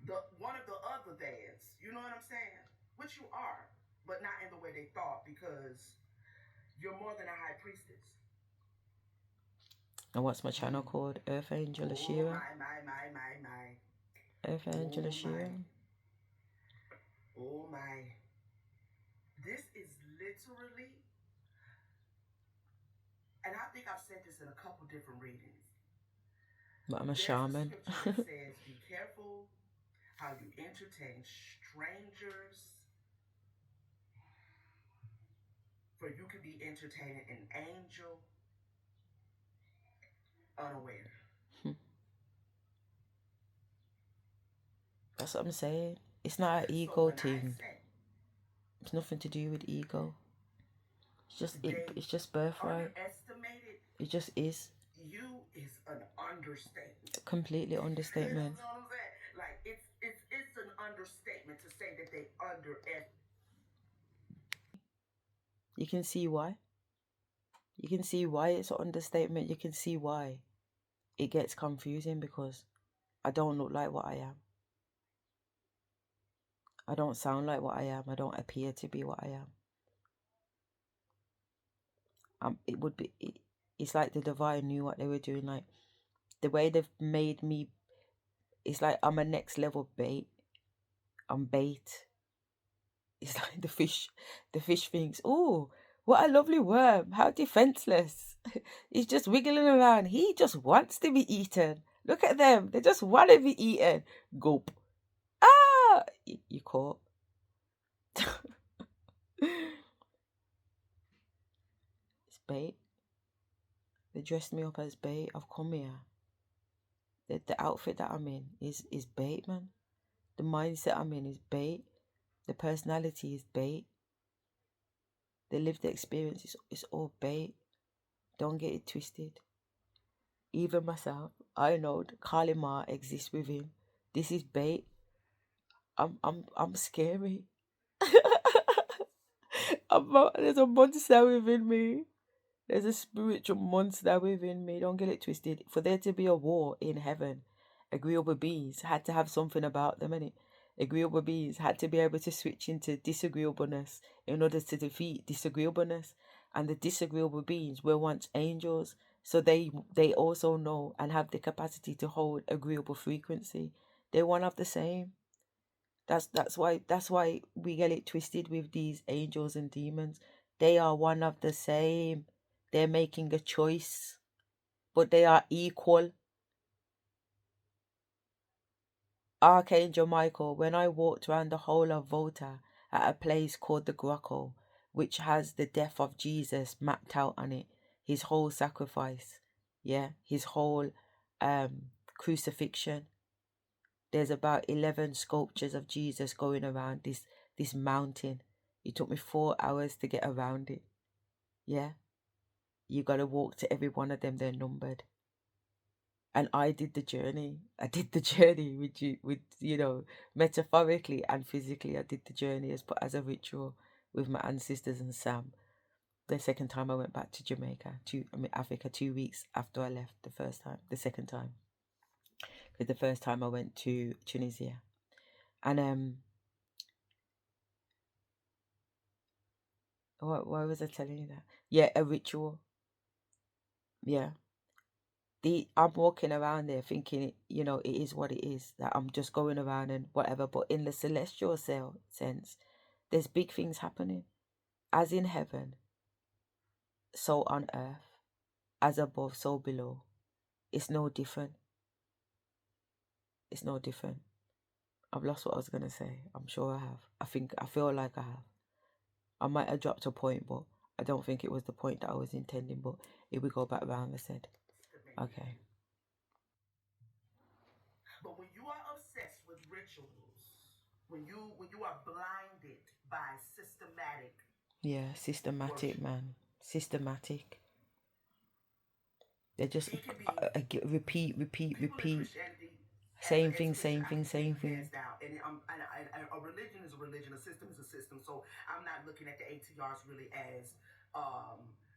the one of the other dads. You know what I'm saying? Which you are, but not in the way they thought because you're more than a high priestess. And what's my channel called? Earth Angel Oh Asherah. my. Earth Angel Oh Asherah. my. Oh my. This is literally, and I think I've said this in a couple different readings. But I'm a There's a shaman. scripture that says, be careful how you entertain strangers, for you could be entertaining an angel unaware. That's what I'm saying. It's not an So ego when I thing. say It's nothing to do with ego. they It's just birthright. underestimated It just is. you is an understatement. Completely You understatement. know what I'm saying? Like it's an understatement to say that they underestimate. You can see why. You can see why it's an understatement. You can see why it gets confusing because I don't look like what I am. I don't sound like what I am. I don't appear to be what I am. It would be. It's like the divine knew what they were doing. Like the way they've made me, it's like I'm a next level bait. I'm bait. It's like the fish thinks, oh, what a lovely worm, how defenseless. He's just wiggling around. He just wants to be eaten. Look at them. They just want to be eaten. Gulp. Ah! You caught. It's bait. They dressed me up as bait. I've come here. The outfit that I'm in is bait, man. The mindset I'm in is bait. The personality is bait. The lived experience is all bait. Don't get it twisted. Even myself, I know that Kalima exists within. This is bait. I'm scary. There's a monster within me. There's a spiritual monster within me. Don't get it twisted. For there to be a war in heaven, agreeable beings had to have something about them, innit? Agreeable beings had to be able to switch into disagreeableness in order to defeat disagreeableness. And the disagreeable beings were once angels, so they also know and have the capacity to hold agreeable frequency. They're one of the same. That's why we get it twisted with these angels and demons. They are one of the same. They're making a choice, but they are equal. Archangel Michael, when I walked around the whole of Volta at a place called the Greco, which has the death of Jesus mapped out on it, his whole sacrifice, yeah, his whole crucifixion. There's about 11 sculptures of Jesus going around this mountain. It took me 4 hours to get around it. Yeah, you got to walk to every one of them. They're numbered. And I did the journey. I did the journey with metaphorically and physically. I did the journey as a ritual with my ancestors and Sam. The second time I went back to Jamaica, Africa, 2 weeks after I left the first time. The second time, because the first time I went to Tunisia, and why was I telling you that? Yeah, a ritual. Yeah. I'm walking around there thinking, it is what it is, that I'm just going around and whatever. But in the celestial sense, there's big things happening. As in heaven, so on earth, as above, so below. It's no different. It's no different. I've lost what I was going to say. I'm sure I have. I feel like I have. I might have dropped a point, but I don't think it was the point that I was intending. But here we go back around, I said. Okay. But when you are obsessed with rituals, when you are blinded by systematic, yeah, systematic worship. Man, systematic. They just repeat, same thing. And a religion is a religion, a system is a system. So I'm not looking at the ATRs really as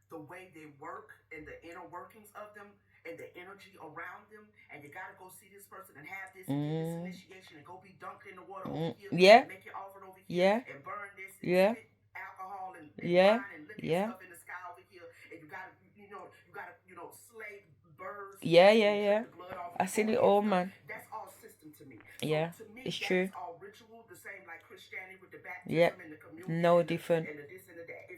the way they work and the inner workings of them and the energy around them. And you gotta go see this person and have this and get this initiation and go be dunked in the water over here. Yeah. And make your offering over here. And burn this and spit alcohol and yeah. wine and liquor stuff in the sky over here. And you gotta slay birds. Yeah. I seen it all, man. That's all system to me. Yeah, so to me, it's true. All ritual, the same like Christianity with the baptism and the communion. No different. And the this and the that.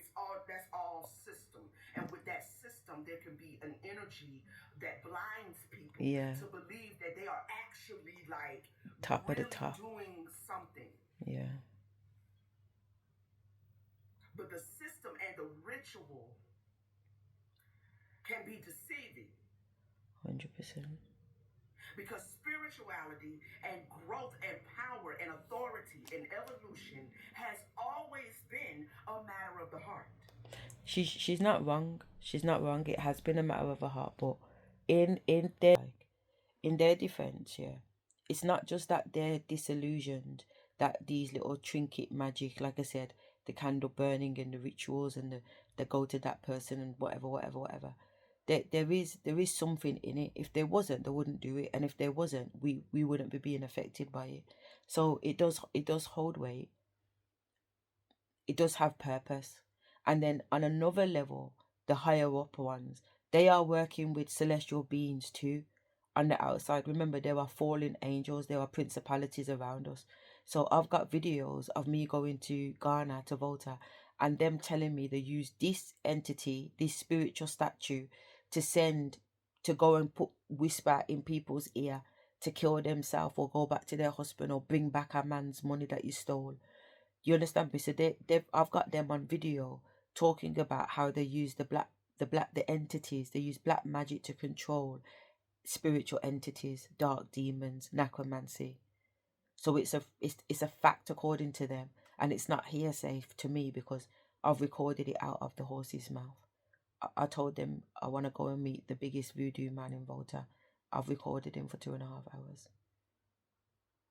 That's all system. And with that system, there can be an energy that blinds people to believe that they are actually like top really of the top doing something. Yeah. But the system and the ritual can be deceiving. 100%. Because spirituality and growth and power and authority and evolution has always been a matter of the heart. She's not wrong. She's not wrong. It has been a matter of the heart, but in their defense, yeah, it's not just that they're disillusioned that these little trinket magic, like I said, the candle burning and the rituals and the go to that person and whatever. There is something in it. If there wasn't, they wouldn't do it, and if there wasn't, we wouldn't be being affected by it. So it does hold weight. It does have purpose. And then on another level, the higher up ones, they are working with celestial beings too, on the outside. Remember, there are fallen angels, there are principalities around us. So I've got videos of me going to Ghana, to Volta, and them telling me they use this entity, this spiritual statue, to send, to go and put whisper in people's ear to kill themselves or go back to their husband or bring back a man's money that you stole. You understand me? So I've got them on video talking about how they use the entities. They use black magic to control spiritual entities, dark demons, necromancy. So it's a fact according to them, and it's not hearsay to me because I've recorded it out of the horse's mouth. I told them I want to go and meet the biggest voodoo man in Volta. I've recorded him for 2.5 hours.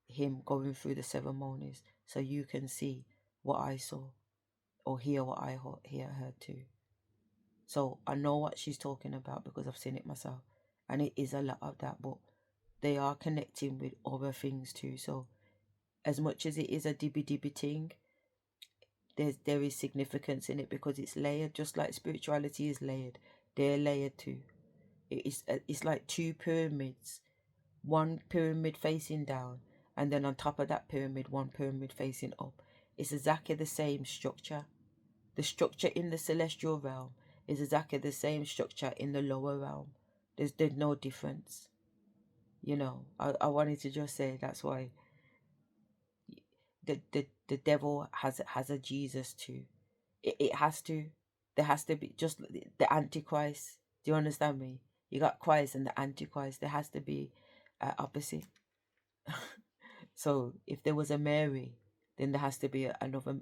Him going through the ceremonies, so you can see what I saw or hear what I heard too. So I know what she's talking about because I've seen it myself, and it is a lot of that, but they are connecting with other things too. So as much as it is a dibby thing, there is significance in it because it's layered, just like spirituality is layered. They're layered too. It's like two pyramids, one pyramid facing down, and then on top of that pyramid, one pyramid facing up. It's exactly the same structure. The structure in the celestial realm is exactly the same structure in the lower realm. There's no difference. You know, I wanted to just say that's why the devil has a Jesus too. It has to. There has to be just the Antichrist. Do you understand me? You got Christ and the Antichrist. There has to be opposite. So if there was a Mary, then there has to be another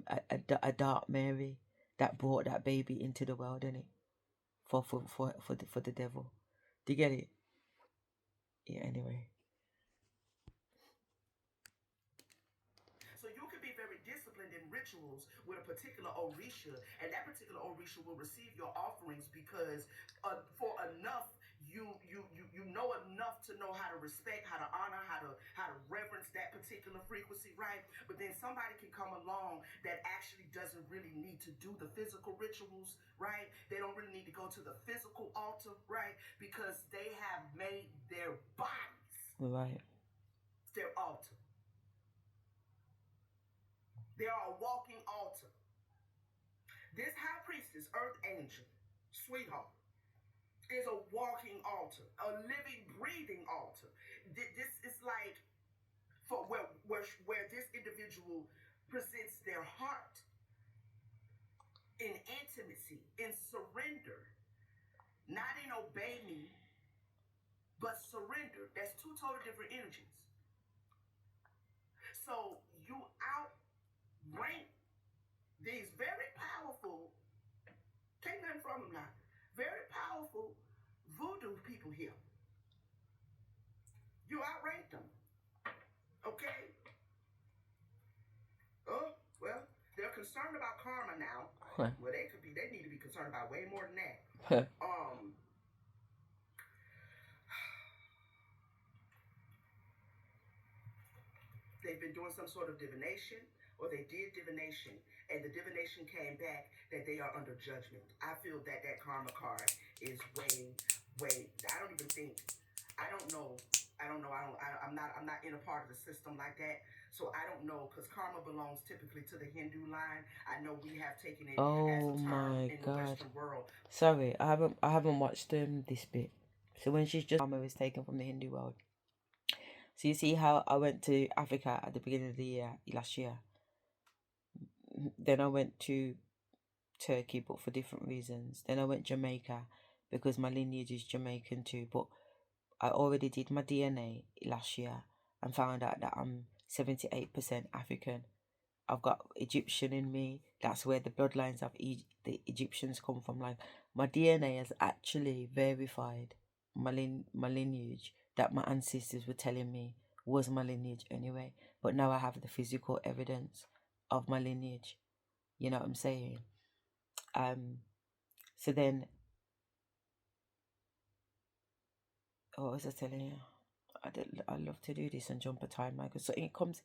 a dark Mary that brought that baby into the world, innit? For the devil. Do you get it? Yeah. Anyway. So you can be very disciplined in rituals with a particular Orisha, and that particular Orisha will receive your offerings because for enough you know enough to know how to respect, how to honor, how to reverence that particular frequency, right? But then somebody can come along that actually doesn't really need to do the physical rituals, right? They don't really need to go to the physical altar, right? Because they have made their bodies Right. their altar. They are a walking altar. This high priestess, earth angel, sweetheart, is a walking altar, a living, breathing altar. This is like for where this individual presents their heart in intimacy, in surrender, not in obey me, but surrender. That's two totally different energies. So you outrank these very powerful, take nothing from them now, very powerful voodoo people here. You outrank them. Okay? Oh, well, they're concerned about karma now. Huh. Well, they need to be concerned about way more than that. Huh. They've been doing some sort of divination, or they did divination, and the divination came back that they are under judgment. I feel that karma card is way. I don't even think. I don't know. I'm not in a part of the system like that. So I don't know, because karma belongs typically to the Hindu line. I know we have taken it as Oh a term my in the God. Western world. Sorry, I haven't watched this bit. So when she's just karma is taken from the Hindu world. So you see how I went to Africa at the beginning of the year last year. Then I went to Turkey, but for different reasons. Then I went Jamaica because my lineage is Jamaican too. But I already did my DNA last year and found out that I'm 78% African. I've got Egyptian in me. That's where the bloodlines of the Egyptians come from. Like my DNA has actually verified my lineage that my ancestors were telling me was my lineage anyway. But now I have the physical evidence of my lineage. You know what I'm saying? So then, what was I telling you? I love to do this and jump a timeline because so it comes.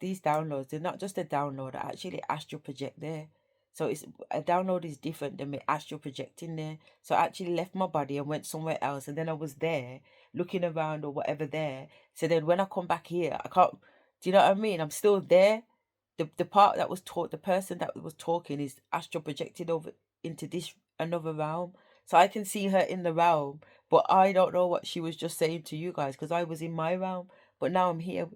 These downloads, they're not just a download. I actually astral project there. So it's a download is different than me astral projecting there. So I actually left my body and went somewhere else, and then I was there looking around or whatever there. So then when I come back here, I can't. Do you know what I mean? I'm still there. The part that was taught, the person that was talking is astral projected over into this another realm. So I can see her in the realm, but I don't know what she was just saying to you guys because I was in my realm. But now I'm here.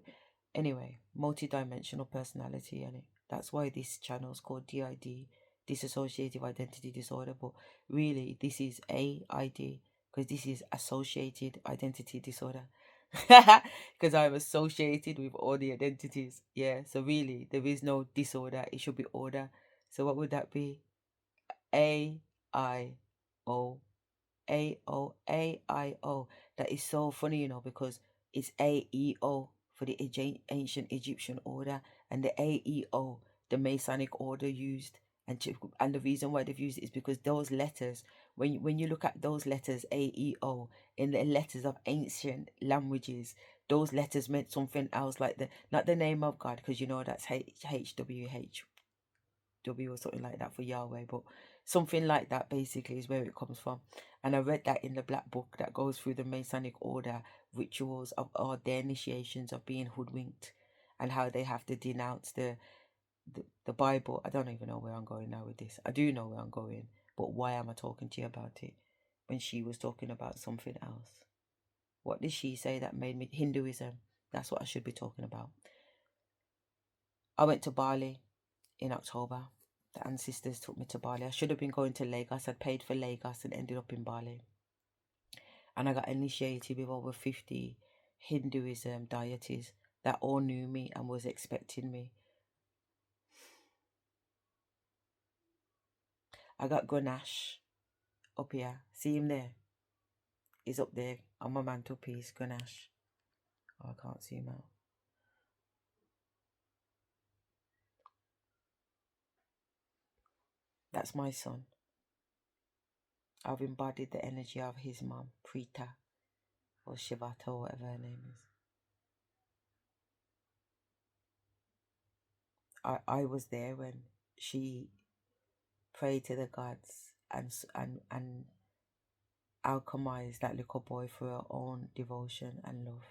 Anyway, multi-dimensional personality, and that's why this channel is called DID, dissociative identity disorder. But really, this is AID because this is associated identity disorder. Because I'm associated with all the identities. Yeah, so really, there is no disorder. It should be order. So what would that be? AIO. AOAIO. That is so funny, because it's AEO for the ancient Egyptian order, and the AEO, the Masonic order used. And the reason why they've used it is because those letters, when you look at those letters AEO in the letters of ancient languages, those letters meant something else, like not the name of God, because that's HWH W or something like that for Yahweh, but something like that basically is where it comes from. And I read that in the black book that goes through the Masonic order rituals of their initiations of being hoodwinked, and how they have to denounce the Bible. I don't even know where I'm going now with this. I do know where I'm going, but why am I talking to you about it when she was talking about something else? What did she say that made me Hinduism? That's what I should be talking about. I went to Bali in October. The ancestors took me to Bali. I should have been going to Lagos. I'd paid for Lagos and ended up in Bali. And I got initiated with over 50 Hinduism deities that all knew me and was expecting me. I got Ganesh up here. See him there? He's up there on my mantelpiece, Ganesh. Oh, I can't see him out. That's my son. I've embodied the energy of his mom, Prita, or Shivata, or whatever her name is. I was there when she prayed to the gods and alchemized that little boy for her own devotion and love.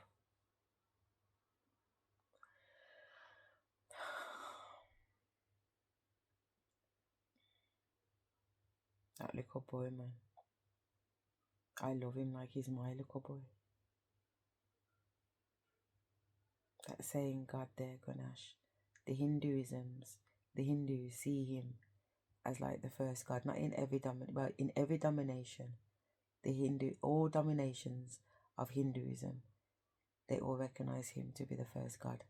That little boy, man. I love him like he's my little boy. That saying God there, Ganesh. The Hindus see him as like the first God, not in every but in every domination. All dominations of Hinduism, they all recognize him to be the first God.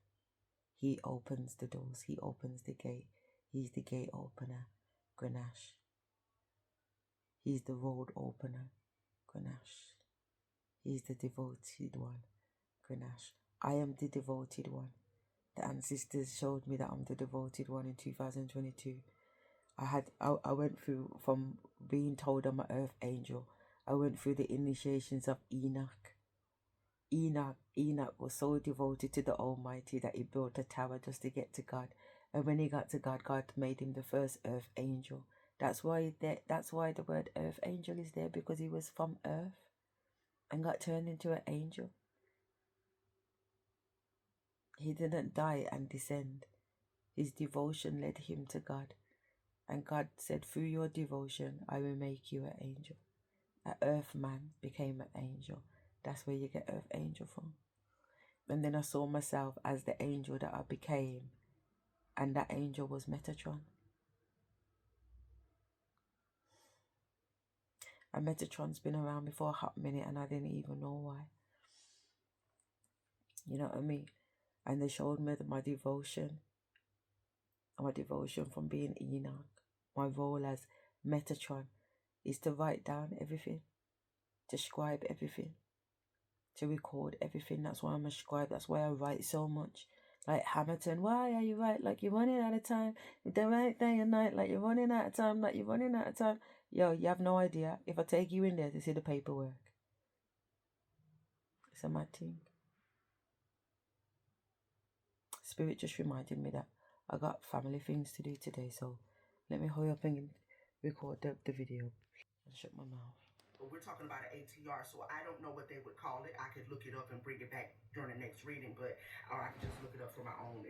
He opens the doors. He opens the gate. He's the gate opener, Ganesh. He's the road opener, Ganesh. He's the devoted one, Ganesh. I am the devoted one. The ancestors showed me that I'm the devoted one in 2022. I went through, from being told I'm an earth angel, I went through the initiations of Enoch. Enoch was so devoted to the Almighty that he built a tower just to get to God. And when he got to God, God made him the first earth angel. That's why the word earth angel is there, because he was from earth and got turned into an angel. He didn't die and descend. His devotion led him to God. And God said, through your devotion, I will make you an angel. An earth man became an angel. That's where you get earth angel from. And then I saw myself as the angel that I became. And that angel was Metatron. And Metatron's been around me for a hot minute and I didn't even know why. You know what I mean? And they showed me my devotion. My devotion from being Enoch. My role as Metatron is to write down everything. To scribe everything. To record everything. That's why I'm a scribe. That's why I write so much. Like Hamilton, why are you right? Like you're running out of time. You don't write day and night. Like you're running out of time. Like you're running out of time. Yo, you have no idea. If I take you in there to see the paperwork, it's a mad thing. Spirit just reminded me that I got family things to do today, so Let me hurry up and record the video. I'll shut my mouth. But we're talking about an ATR, so I don't know what they would call it. I could look it up and bring it back during the next reading, but or I could just look it up for my own,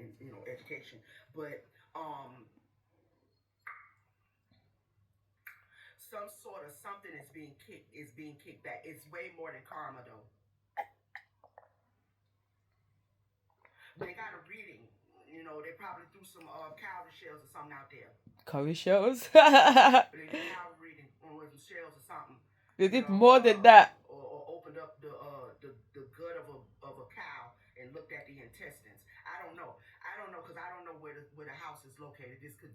education. But some sort of something is being kicked back. It's way more than karma, though. They got a reading. They probably threw some cowrie shells or something out there. Curry shells? They did cowrie reading with some shells or something. They did more than that. Or opened up the gut of a cow and looked at the intestines. I don't know because I don't know where the house is located. This could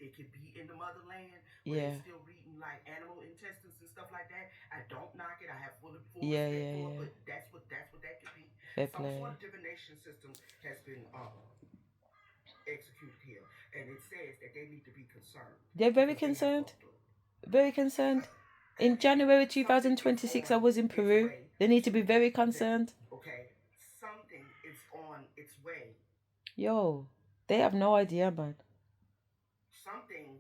it could be in the motherland where they're still reading like animal intestines and stuff like that. I don't knock it. I have full respect for it, but that's what that could be. Some sort of divination system has been executed here, and it says that they need to be concerned. They're very concerned. Very concerned. In January 2026, I was in Peru. They need to be very concerned. Okay, something is on its way. Yo, they have no idea, man. Something.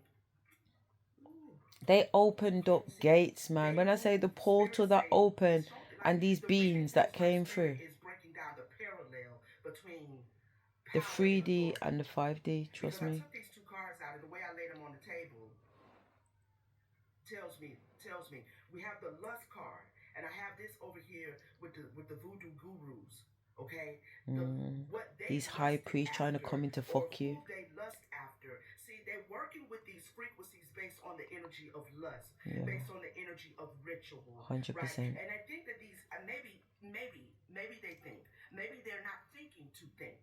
They opened up gates, man. When I say the portal that opened and these beings that came through. Is breaking down the parallel between the 3D and the 5D, trust me. I took these two cards out, and the way I laid them on the table tells me we have the lust card, and I have this over here with the voodoo gurus. Okay, these high priests trying to come in to fuck you. Who they lust after. See, they're working with these frequencies based on the energy of lust, based on the energy of ritual. 100%. Right? And I think that these maybe they think, maybe they're not thinking to think.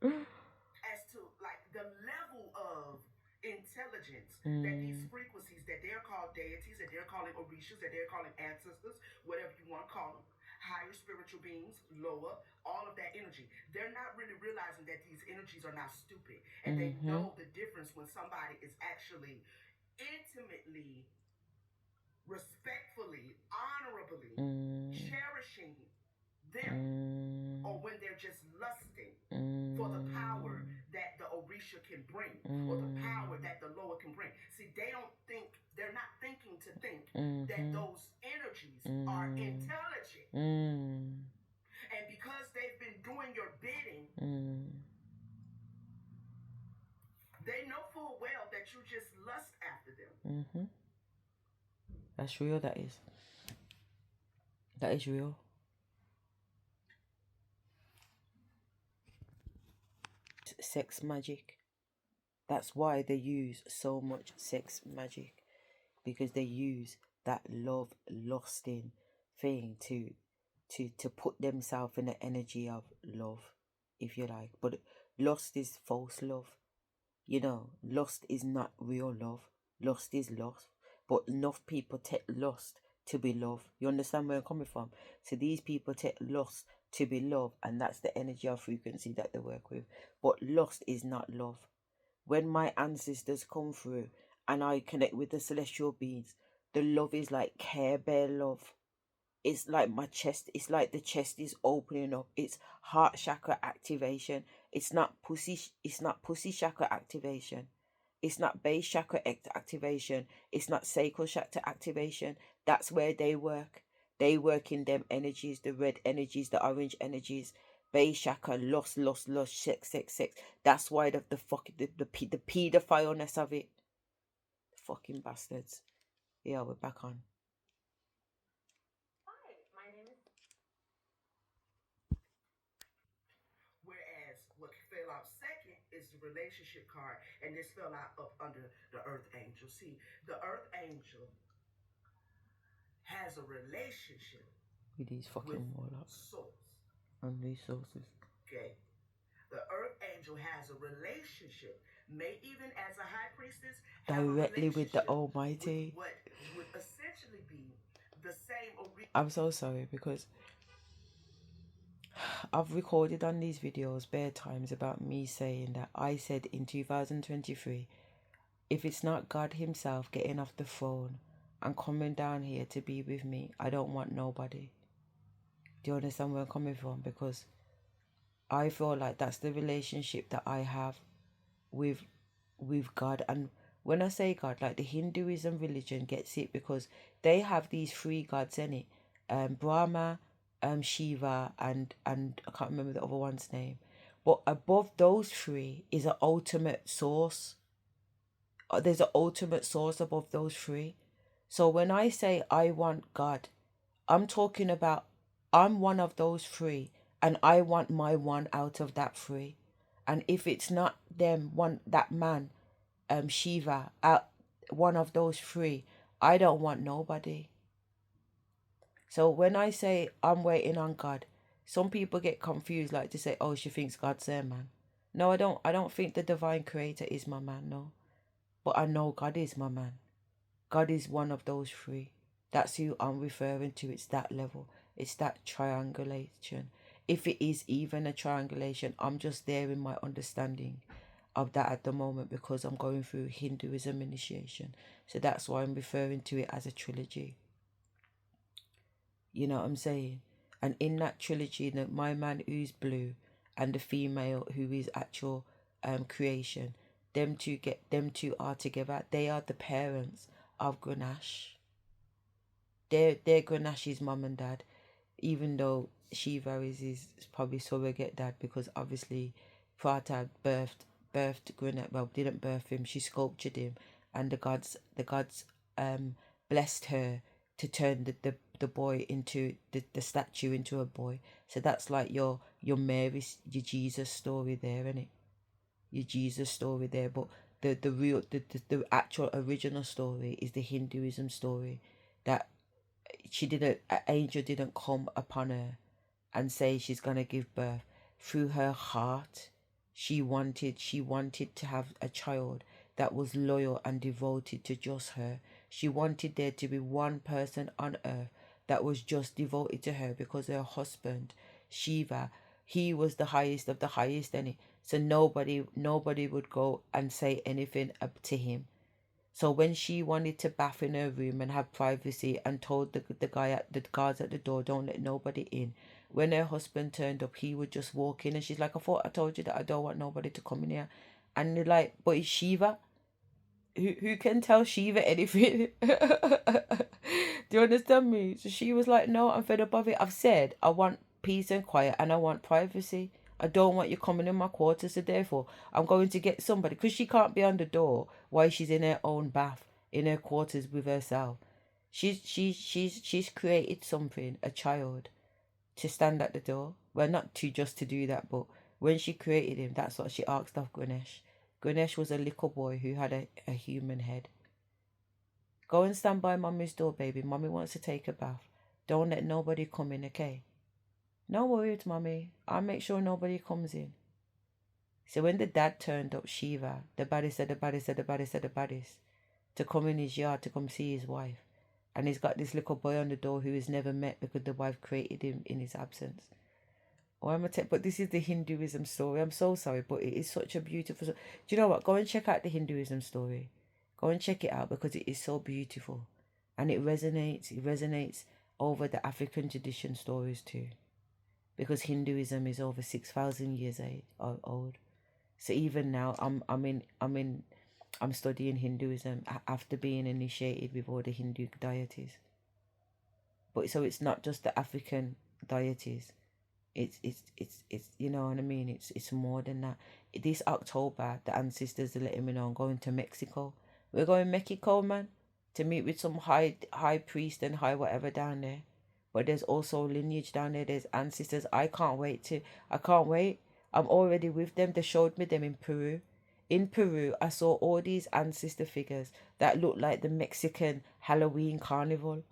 As to like the level of intelligence that these frequencies that they're called deities, that they're calling orishas, that they're calling ancestors, whatever you want to call them, higher spiritual beings, lower, all of that energy. They're not really realizing that these energies are not stupid, and they know the difference when somebody is actually intimately, respectfully, honorably cherishing them, or when they're just lusting for the power that the Orisha can bring, or the power that the lower can bring. See, they're not thinking to think that those energies are intelligent. And because they've been doing your bidding, they know full well that you just lust after them. That's real, that is. That is real. Sex magic. That's why they use so much sex magic, because they use that love lusting thing to put themselves in the energy of love, if you like. But lust is false love. Lust is not real love. Lust is lust. But enough people take lust to be love. You understand where I'm coming from? So these people take lust to be love, and that's the energy or frequency that they work with. But lust is not love. When my ancestors come through and I connect with the celestial beings, the love is like Care Bear love. It's like my chest, it's like the chest is opening up. It's heart chakra activation. It's not pussy chakra activation. It's not base chakra activation. It's not sacral chakra activation. That's where they work. They work in them energies, the red energies, the orange energies. Base chakra, lost, sex. That's why the pedophileness of it. Fucking bastards. Yeah, we're back on. Whereas what fell out second is the relationship card, and this fell out up under the Earth Angel. See, the Earth Angel has a relationship with these fucking warlocks source and resources. Okay. The Earth Angel has a relationship, may even as a high priestess, directly with the Almighty. What would essentially be the same. I'm so sorry, because I've recorded on these videos bare times about me saying that I said in 2023, if it's not God himself getting off the throne and coming down here to be with me, I don't want nobody. Do you understand where I'm coming from? Because I feel like that's the relationship that I have with with God. And when I say God, like the Hinduism religion gets it because they have these three gods in it, Brahma, Shiva, and I can't remember the other one's name. But above those three is an ultimate source. There's an ultimate source above those three. So when I say I want God, I'm talking about I'm one of those three, and I want my one out of that three. And if it's not them, one that man, Shiva, out one of those three, I don't want nobody. So when I say I'm waiting on God, some people get confused, like to say, "Oh, she thinks God's there, man." No, I don't. I don't think the divine creator is my man. No, but I know God is my man. God is one of those three. That's who I'm referring to. It's that level. It's that triangulation. If it is even a triangulation, I'm just there in my understanding of that at the moment because I'm going through Hinduism initiation. So that's why I'm referring to it as a trilogy. You know what I'm saying? And in that trilogy, my man who's blue and the female who is actual creation, them two are together. They are the parents of Grenache. They're Grenash's mum and dad, even though Shiva is his probably surrogate dad because obviously Prata birthed Grenache, well, didn't birth him, she sculptured him, and the gods blessed her to turn the boy into the statue into a boy. So that's like your Mary's your Jesus story there, isn't it? Your Jesus story there, but the real the actual original story is the Hinduism story that she didn't an angel didn't come upon her and say she's going to give birth. Through her heart, she wanted to have a child that was loyal and devoted to just her. She wanted there to be one person on earth that was just devoted to her because her husband Shiva, he was the highest of the highest, and so nobody would go and say anything up to him. So when she wanted to bath in her room and have privacy and told the guards at the door, don't let nobody in. When her husband turned up, he would just walk in, and she's like, I thought I told you that I don't want nobody to come in here. And they're like, but it's Shiva. Who can tell Shiva anything? Do you understand me? So she was like, no, I'm fed up of it. I've said I want peace and quiet and I want privacy. I don't want you coming in my quarters, so therefore I'm going to get somebody because she can't be on the door while she's in her own bath in her quarters with herself. She's created something, a child, to stand at the door. Well, not to just to do that, but when she created him, that's what she asked of Ganesh. Ganesh was a little boy who had a human head. Go and stand by mommy's door, baby. Mommy wants to take a bath. Don't let nobody come in, okay? No worries, mommy. I'll make sure nobody comes in. So when the dad turned up, Shiva, the baddest of the baddest of the baddest of the baddest, to come in his yard to come see his wife. And he's got this little boy on the door who he's never met because the wife created him in his absence. But this is the Hinduism story. I'm so sorry, but it is such a beautiful. Do you know what? Go and check out the Hinduism story. Go and check it out because it is so beautiful, and it resonates. It resonates over the African tradition stories too, because Hinduism is over 6,000 years old. So even now, I'm studying Hinduism after being initiated with all the Hindu deities. But so it's not just the African deities. It's you know what I mean. It's more than that. This October, the ancestors are letting me know I'm going to Mexico. We're going Mexico, man, to meet with some high priest and high whatever down there. But there's also lineage down there. There's ancestors. I can't wait. I'm already with them. They showed me them in Peru. In Peru, I saw all these ancestor figures that look like the Mexican Halloween carnival,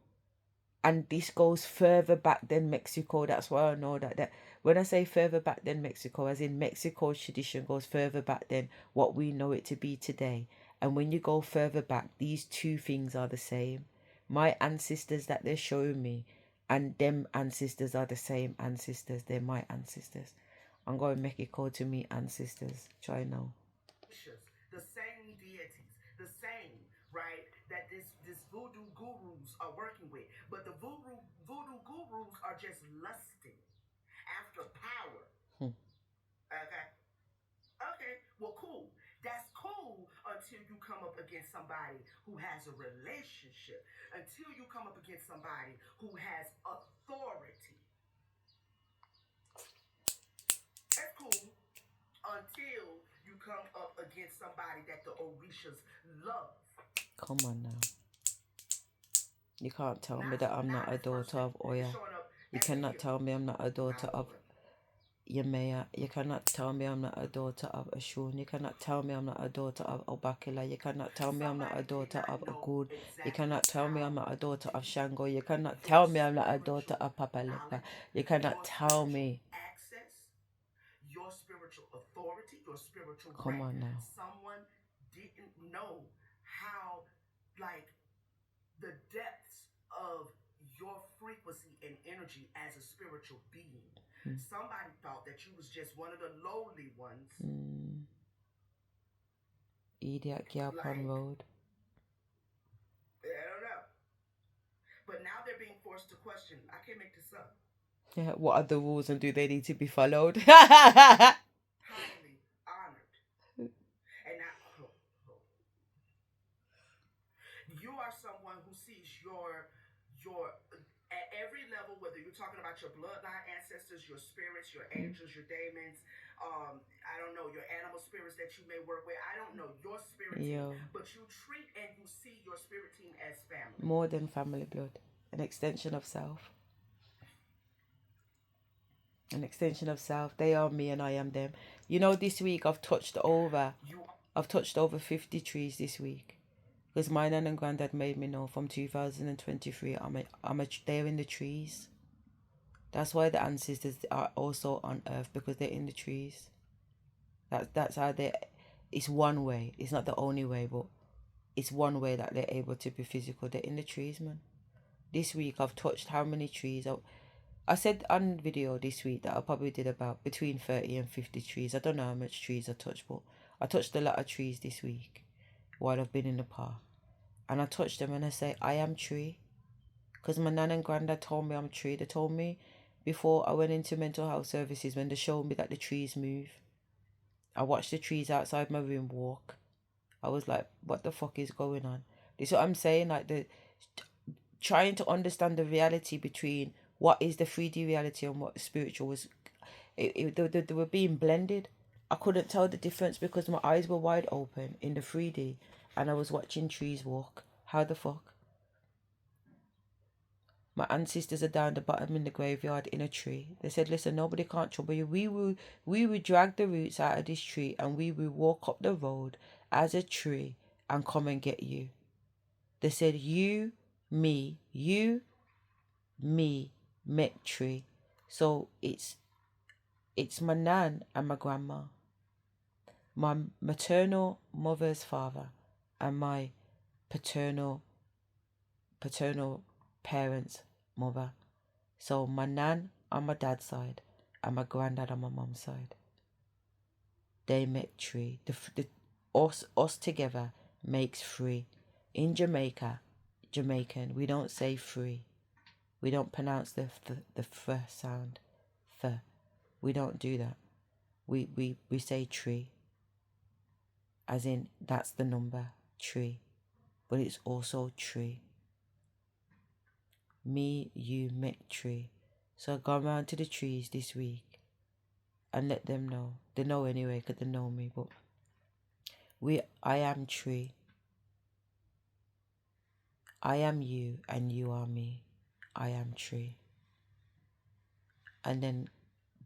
and this goes further back than Mexico. That's why I know that when I say further back than Mexico, as in Mexico's tradition goes further back than what we know it to be today. And when you go further back, these two things are the same. My ancestors that they're showing me and them ancestors are the same ancestors. They're my ancestors. I'm going to Mexico to meet ancestors. Try now. The same deities, the same, right, that this voodoo gurus are working with. But the voodoo gurus are just lusting after power. Hmm. Okay. Okay. Well, cool. That's cool. until you come up against somebody who has a relationship, until you come up against somebody who has authority. That's cool. Until you come up against somebody that the Orishas love. Come on now. You can't tell me that I'm not a daughter of Oya. You cannot tell me I'm not a daughter of Yemaya. You cannot tell me I'm not a daughter of Ashun. You cannot tell me I'm not a daughter of Obakila. You cannot tell me I'm not a daughter of Agud. You cannot tell me I'm not a daughter of Shango. You cannot tell me I'm not a daughter of Papalepa. You cannot tell me. Your spiritual authority, your spiritual Come rank. on now. Someone didn't know how, like, the depths of your frequency and energy as a spiritual being. Somebody thought that you was just one of the lowly ones. Idiot Gyalpan Road. I don't know. But now they're being forced to question. I can't make this up. Yeah, what are the rules and do they need to be followed? Highly honored. And now, you are someone who sees your at every level, whether you're talking about your bloodline ancestors, your spirits, your angels, your demons, I don't know, your animal spirits that you may work with. I don't know your spirit team, but you treat and you see your spirit team as family. More than family blood, an extension of self. An extension of self. They are me and I am them. You know, this week I've touched over 50 trees this week. Because my nan and granddad made me know from 2023 they're in the trees. That's why the ancestors are also on earth, because they're in the trees. That's how it's one way. It's not the only way, but it's one way that they're able to be physical. They're in the trees, man. This week I've touched how many trees? I said on video this week that I probably did about between 30 and 50 trees. I don't know how much trees I touched, but I touched a lot of trees this week while I've been in the park. And I touched them and I say, I am tree. Because my nan and granddad told me I'm tree. They told me before I went into mental health services, when they showed me that the trees move. I watched the trees outside my room walk. I was like, what the fuck is going on? This is what I'm saying, like trying to understand the reality between what is the 3D reality and what spiritual was. They were being blended. I couldn't tell the difference because my eyes were wide open in the 3D and I was watching trees walk. How the fuck? My ancestors are down the bottom in the graveyard in a tree. They said, listen, nobody can't trouble you. We will drag the roots out of this tree and we will walk up the road as a tree and come and get you. They said, you, me, met tree. So it's my nan and my grandma, my maternal mother's father and my paternal parents' mother. So my nan on my dad's side and my granddad on my mom's side. They met tree. Us together makes three. In Jamaican, we don't say free. We don't pronounce the f sound. Th. We don't do that. We say tree. As in, that's the number, tree. But it's also tree. Me, you, met tree. So I go around to the trees this week and let them know. They know anyway because they know me. But I am tree. I am you and you are me. I am tree. And then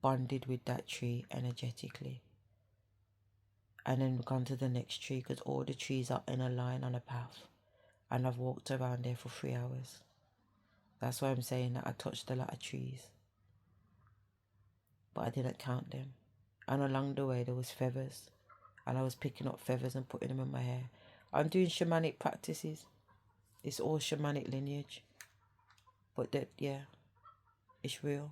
bonded with that tree energetically. And then gone to the next tree because all the trees are in a line on a path. And I've walked around there for 3 hours. That's why I'm saying that I touched a lot of trees. But I didn't count them. And along the way there was feathers. And I was picking up feathers and putting them in my hair. I'm doing shamanic practices. It's all shamanic lineage. But that, yeah, it's real.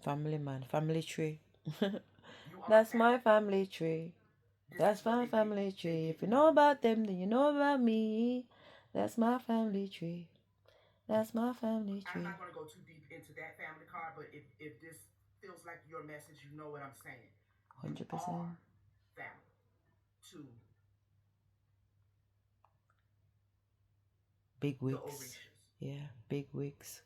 Family, man. Family tree. That's my family tree. That's my family tree. If you know about them, then you know about me. That's my family tree. That's my family tree. I'm not going to go too deep into that family card, but if this feels like your message, you know what I'm saying. 100%. You are family to big the wigs. Orishas. Yeah, big wigs.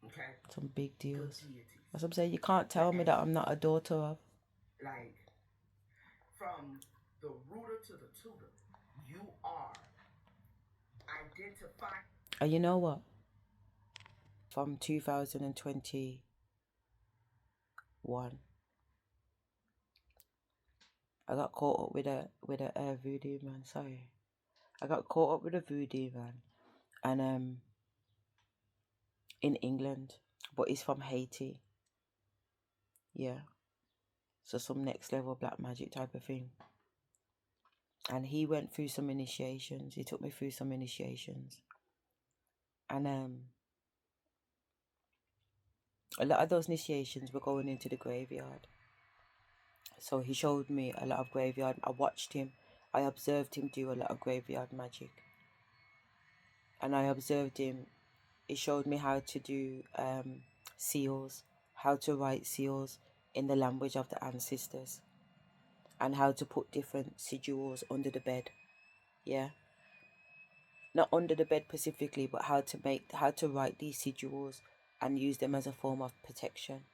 Okay? Some big Good deals. deities. As I'm saying, you can't tell me that I'm not a daughter of. Like, from the rooter to the tutor, you are identified. And you know what? From 2021, I got caught up with a voodoo man. Sorry, I got caught up with a voodoo man, and in England, but he's from Haiti. Yeah, so some next level black magic type of thing. And he went through some initiations. He took me through some initiations, and a lot of those initiations were going into the graveyard. So he showed me a lot of graveyard. I watched him. I observed him do a lot of graveyard magic. And I observed him. He showed me how to do seals, how to write seals in the language of the ancestors, and how to put different sigils under the bed. Yeah. Not under the bed specifically, but how to write these sigils and use them as a form of protection,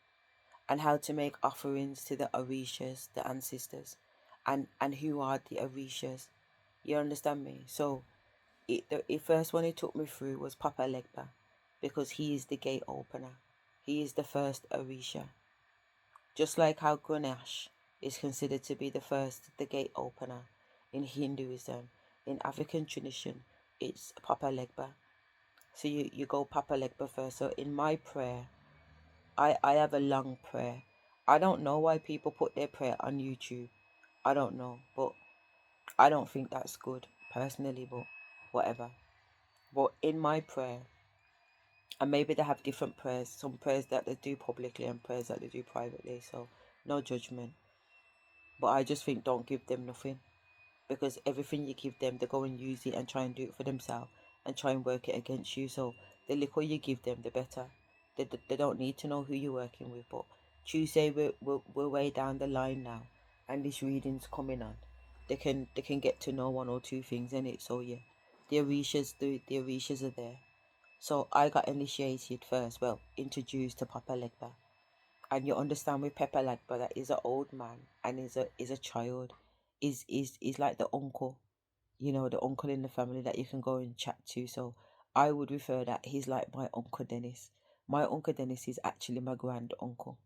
and how to make offerings to the Orishas, the ancestors, and who are the Orishas. You understand me? So the first one he took me through was Papa Legba, because he is the gate opener. He is the first Orisha. Just like how Ganesh is considered to be the gate opener in Hinduism, in African tradition, it's Papa Legba. So you go Papa Legba first. So in my prayer, I have a long prayer. I don't know why people put their prayer on YouTube. I don't know, but I don't think that's good personally, but whatever. But in my prayer, and maybe they have different prayers, some prayers that they do publicly and prayers that they do privately, so no judgment. But I just think don't give them nothing, because everything you give them, they go and use it and try and do it for themselves and try and work it against you. So the little you give them, the better. They don't need to know who you're working with. But Tuesday, we're way down the line now, and this reading's coming on. They can get to know one or two things in it. So yeah, the Orishas are there. So I got initiated first, well, introduced to Papa Legba. And you understand with Papa Legba that he's an old man and is a child. Is like the uncle, the uncle in the family that you can go and chat to. So I would refer that he's like my Uncle Dennis. My Uncle Dennis is actually my grand uncle.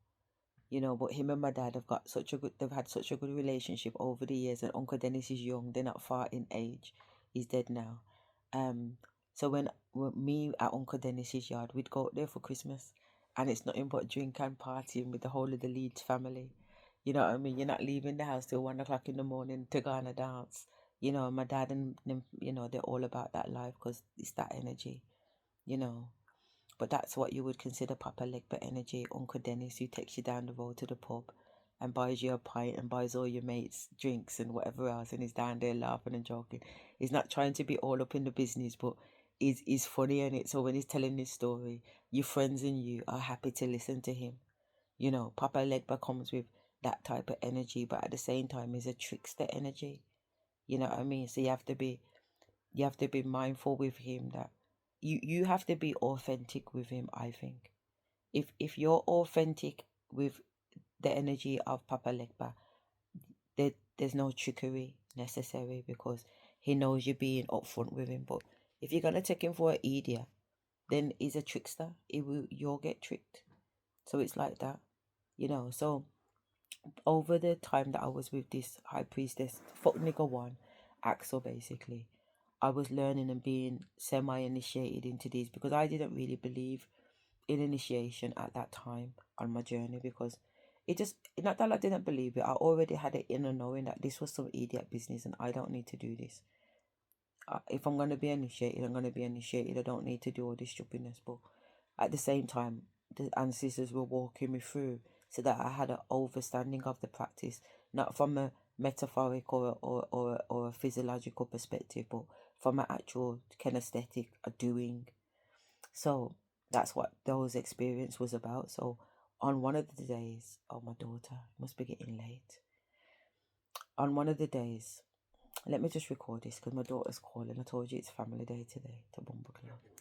But him and my dad they've had such a good relationship over the years, and Uncle Dennis is young, they're not far in age. He's dead now. So when me at Uncle Dennis's yard, we'd go up there for Christmas, and it's nothing but drink and partying with the whole of the Leeds family. You know what I mean? You're not leaving the house till 1 o'clock in the morning to go on a dance. My dad and them, they're all about that life because it's that energy, you know. But that's what you would consider Papa Legba energy. Uncle Dennis, who takes you down the road to the pub and buys you a pint and buys all your mates drinks and whatever else, and he's down there laughing and joking. He's not trying to be all up in the business, but he's funny in it. So when he's telling this story, your friends and you are happy to listen to him. Papa Legba comes with that type of energy, but at the same time, he's a trickster energy. You know what I mean? So you have to be mindful with him that you have to be authentic with him. I think if you're authentic with the energy of Papa Legba, there's no trickery necessary, because he knows you're being upfront with him. But if you're gonna take him for an idiot, then he's a trickster. You'll get tricked. So it's like that, So over the time that I was with this high priestess, fuck nigga one, Axel, basically, I was learning and being semi-initiated into these, because I didn't really believe in initiation at that time on my journey, because it just, not that I didn't believe it, I already had an inner knowing that this was some idiot business and I don't need to do this. If I'm going to be initiated, I'm going to be initiated. I don't need to do all this stupidness. But at the same time, the ancestors were walking me through so that I had an understanding of the practice, not from a metaphoric or a physiological perspective, but from an actual kinesthetic doing. So that's what those experience was about. So on one of the days, oh, my daughter must be getting late. On one of the days, Let me just record this because my daughter's calling. I told you it's family day today to Bumble Club.